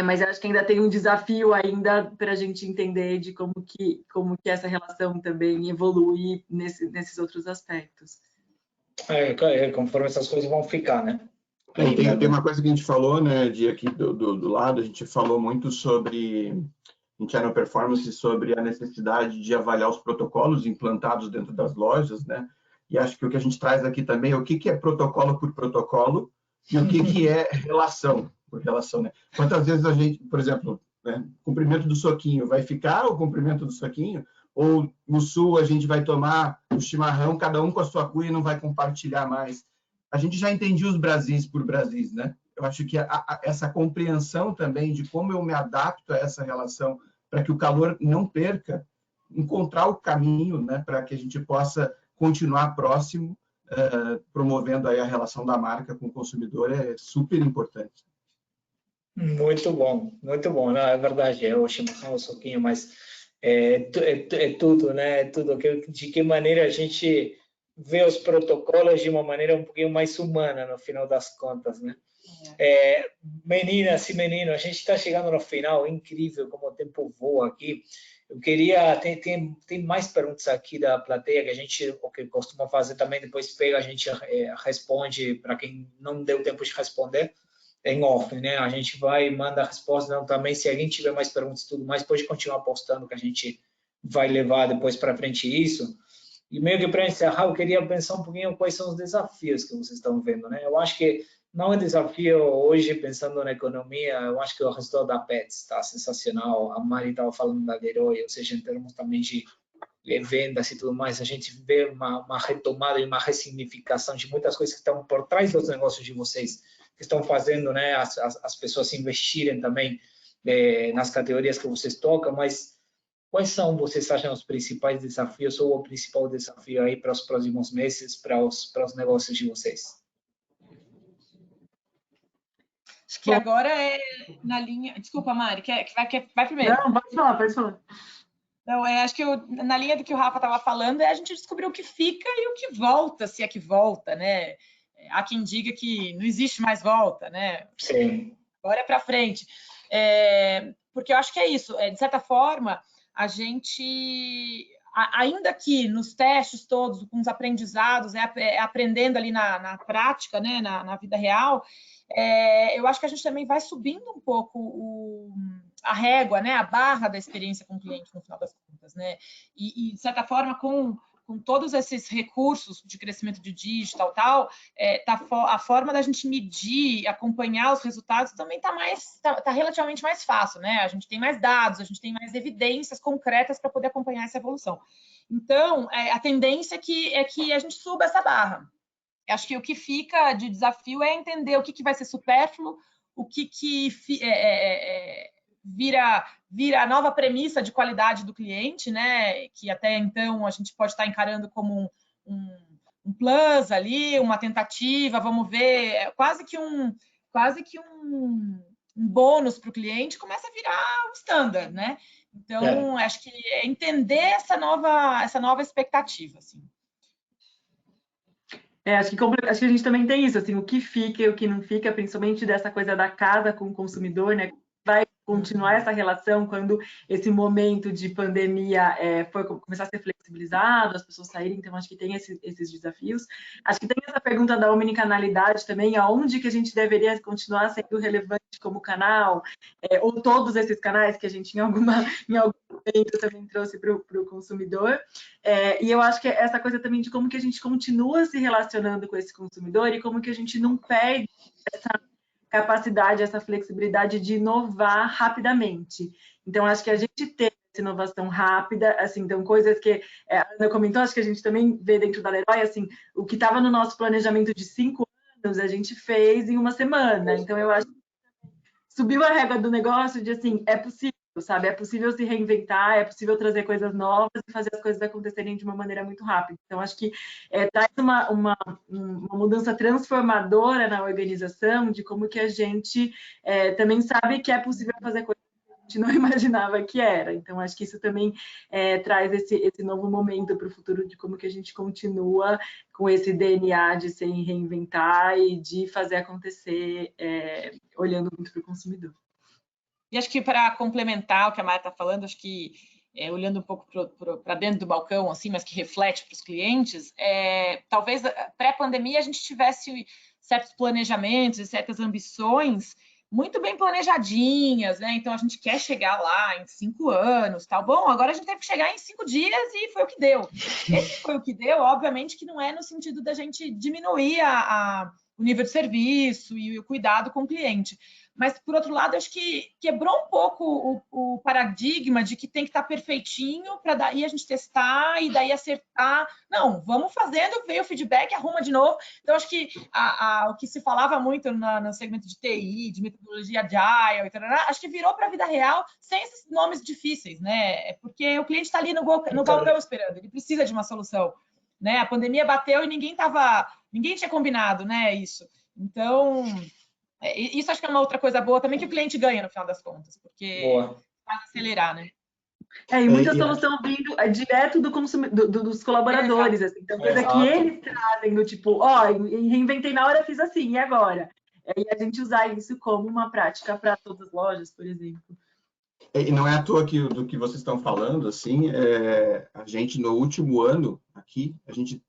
mas eu acho que ainda tem um desafio ainda para a gente entender de como que essa relação também evolui nesses outros aspectos. Conforme essas coisas vão ficar, né? Tem uma coisa que a gente falou, né, de aqui do lado, a gente falou muito sobre em Channel Performance, sobre a necessidade de avaliar os protocolos implantados dentro das lojas, né? E acho que o que a gente traz aqui também é o que é protocolo por protocolo e o que é relação por relação, né? Quantas vezes a gente, por exemplo, né, comprimento do soquinho, vai ficar o comprimento do soquinho? Ou no sul a gente vai tomar o chimarrão, cada um com a sua cuia e não vai compartilhar mais? A gente já entendia os Brasis por Brasis, né? Eu acho que essa compreensão também de como eu me adapto a essa relação para que o calor não perca, encontrar o caminho, né, para que a gente possa continuar próximo, promovendo aí a relação da marca com o consumidor, é super importante. Muito bom, não, é verdade, o chimarrão, o soquinho, mas é tudo, né? Tudo, de que maneira a gente vê os protocolos de uma maneira um pouquinho mais humana, no final das contas, né? Meninas e meninos, a gente está chegando no final, incrível como o tempo voa aqui. Eu queria, tem mais perguntas aqui da plateia que a gente, o que costuma fazer também, depois pega, a gente responde para quem não deu tempo de responder em off, né? A gente vai e manda a resposta, não, também se alguém tiver mais perguntas e tudo mais, pode continuar postando que a gente vai levar depois para frente isso. E meio que para encerrar, eu queria pensar um pouquinho quais são os desafios que vocês estão vendo, né? Eu acho que não é desafio hoje, pensando na economia, eu acho que o resultado da Petz está sensacional. A Mari estava falando da Leroy, ou seja, em termos também de vendas e tudo mais, a gente vê uma retomada e uma ressignificação de muitas coisas que estão por trás dos negócios de vocês, que estão fazendo, né, as pessoas investirem também nas categorias que vocês tocam, mas quais são, vocês acham, os principais desafios ou o principal desafio aí para os próximos meses, para os negócios de vocês? Acho que agora é na linha... Desculpa, Mari, vai primeiro. Não, pode falar. Então, acho que na linha do que o Rafa estava falando, a gente descobrir o que fica e o que volta, se é que volta, né? Há quem diga que não existe mais volta, né? Sim. Agora é para frente. Porque eu acho que é isso. De certa forma, a gente, ainda que nos testes todos, com os aprendizados, aprendendo ali na prática, né? Na vida real, eu acho que a gente também vai subindo um pouco a régua, né, a barra da experiência com o cliente no final das contas, né? E de certa forma, com todos esses recursos de crescimento de digital, a forma da gente medir, acompanhar os resultados também tá relativamente mais fácil, né? A gente tem mais dados, a gente tem mais evidências concretas para poder acompanhar essa evolução. Então, a tendência é que a gente suba essa barra. Acho que o que fica de desafio é entender o que vai ser supérfluo, o que vira a nova premissa de qualidade do cliente, né? Que até então a gente pode estar encarando como um plus ali, uma tentativa, vamos ver, quase que um bônus para o cliente, começa a virar um standard, né? Então, acho que é entender essa nova expectativa, assim. Acho que a gente também tem isso, assim, o que fica e o que não fica, principalmente dessa coisa da casa com o consumidor, né? Vai continuar essa relação quando esse momento de pandemia começar a ser flexibilizado, as pessoas saírem, então acho que tem esses desafios. Acho que tem essa pergunta da omnicanalidade também, aonde que a gente deveria continuar sendo relevante como canal, ou todos esses canais que a gente em algum momento também trouxe para o consumidor. E eu acho que essa coisa também de como que a gente continua se relacionando com esse consumidor e como que a gente não perde essa capacidade, essa flexibilidade de inovar rapidamente. Então, acho que a gente tem essa inovação rápida, assim, então, coisas que a Ana comentou, acho que a gente também vê dentro da Leroy, assim, o que estava no nosso planejamento de 5 anos, a gente fez em uma semana. Então, eu acho que subiu a régua do negócio de, assim, é possível, sabe? É possível se reinventar, é possível trazer coisas novas e fazer as coisas acontecerem de uma maneira muito rápida. Então, acho que traz uma mudança transformadora na organização de como que a gente também sabe que é possível fazer coisas que a gente não imaginava que era. Então, acho que isso também traz esse novo momento para o futuro de como que a gente continua com esse DNA de se reinventar e de fazer acontecer olhando muito para o consumidor. E acho que para complementar o que a Mara está falando, acho que olhando um pouco para dentro do balcão, assim, mas que reflete para os clientes, talvez pré-pandemia a gente tivesse certos planejamentos e certas ambições muito bem planejadinhas, né? Então a gente quer chegar lá em 5 anos, tal. Bom, agora a gente teve que chegar em 5 dias e foi o que deu. Esse foi o que deu, obviamente que não é no sentido da gente diminuir o nível de serviço e o cuidado com o cliente. Mas, por outro lado, acho que quebrou um pouco o paradigma de que tem que estar perfeitinho para daí a gente testar e daí acertar. Não, vamos fazendo, veio o feedback, arruma de novo. Então, acho que o que se falava muito no segmento de TI, de metodologia agile, acho que virou para a vida real sem esses nomes difíceis, né? Porque o cliente está ali no balcão esperando, ele precisa de uma solução. Né? A pandemia bateu e ninguém tinha combinado, né, isso. Então, isso acho que é uma outra coisa boa também que o cliente ganha no final das contas, porque faz acelerar, né? E muita solução vindo direto dos colaboradores, assim, então coisa que eles trazem do tipo, reinventei na hora, fiz assim, e agora? E a gente usar isso como uma prática para todas as lojas, por exemplo. E não é à toa do que vocês estão falando, assim, a gente no último ano aqui, a gente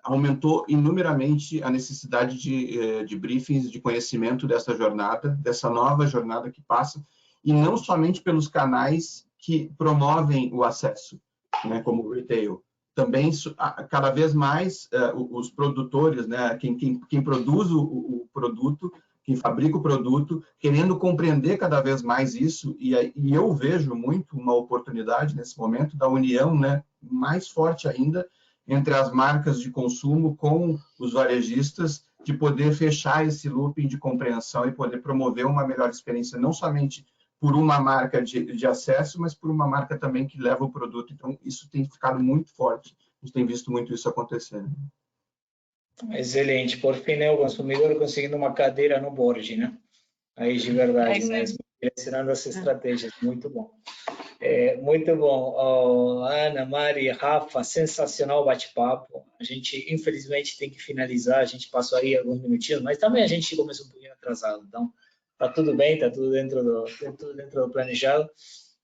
aumentou inumeramente a necessidade de briefings, de conhecimento dessa jornada, dessa nova jornada que passa, e não somente pelos canais que promovem o acesso, né, como o retail. Também, cada vez mais, os produtores, né, quem produz o produto, quem fabrica o produto, querendo compreender cada vez mais isso, e eu vejo muito uma oportunidade nesse momento da união, né, mais forte ainda, entre as marcas de consumo com os varejistas, de poder fechar esse looping de compreensão e poder promover uma melhor experiência, não somente por uma marca de acesso, mas por uma marca também que leva o produto. Então, isso tem ficado muito forte. A gente tem visto muito isso acontecendo. Excelente. Por fim, né, o consumidor conseguindo uma cadeira no board, né? Aí, de verdade, mesmo, direcionando as estratégias. Muito bom. Muito bom. Ana, Mari, Rafa, sensacional bate-papo. A gente, infelizmente, tem que finalizar. A gente passou aí alguns minutinhos, mas também a gente começou um pouquinho atrasado. Então, tá tudo bem, tá tudo dentro do planejado.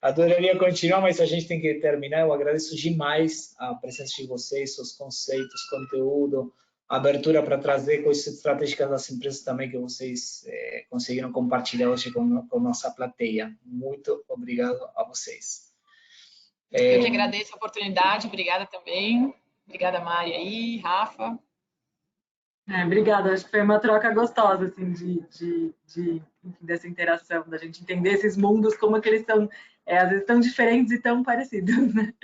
Adoraria continuar, mas a gente tem que terminar. Eu agradeço demais a presença de vocês, seus conceitos, conteúdo, abertura para trazer coisas estratégicas das empresas também que vocês conseguiram compartilhar hoje com nossa plateia. Muito obrigado a vocês. Eu que agradeço a oportunidade, obrigada também. Obrigada, Mari aí, Rafa. Obrigada, acho que foi uma troca gostosa, assim, dessa interação, da gente entender esses mundos, como que eles são, às vezes, tão diferentes e tão parecidos, né?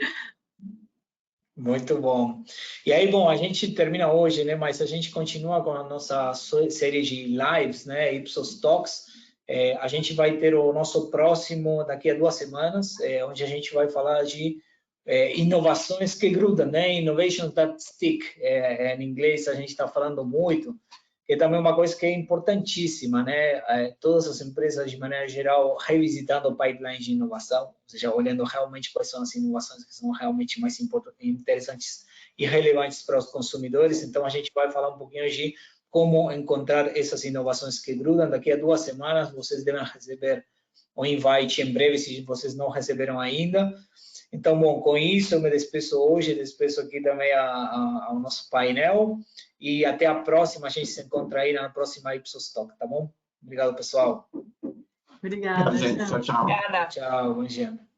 Muito bom. E aí, bom, a gente termina hoje, né? Mas a gente continua com a nossa série de lives, né? Ipsos Talks. A gente vai ter o nosso próximo daqui a 2 semanas, onde a gente vai falar de inovações que grudam, né? Innovation that stick. Em inglês a gente está falando muito, que é também uma coisa que é importantíssima, né? Todas as empresas, de maneira geral, revisitando o pipeline de inovação, ou seja, olhando realmente quais são as inovações que são realmente mais interessantes e relevantes para os consumidores. Então, a gente vai falar um pouquinho de como encontrar essas inovações que grudam. Daqui a 2 semanas, vocês devem receber o invite em breve, se vocês não receberam ainda. Então, bom, com isso eu me despeço hoje, despeço aqui também ao nosso painel e até a próxima, a gente se encontra aí na próxima Ipsos Talk, tá bom? Obrigado, pessoal. Obrigada. Gente, tchau, tchau. Obrigada. Tchau, bom dia.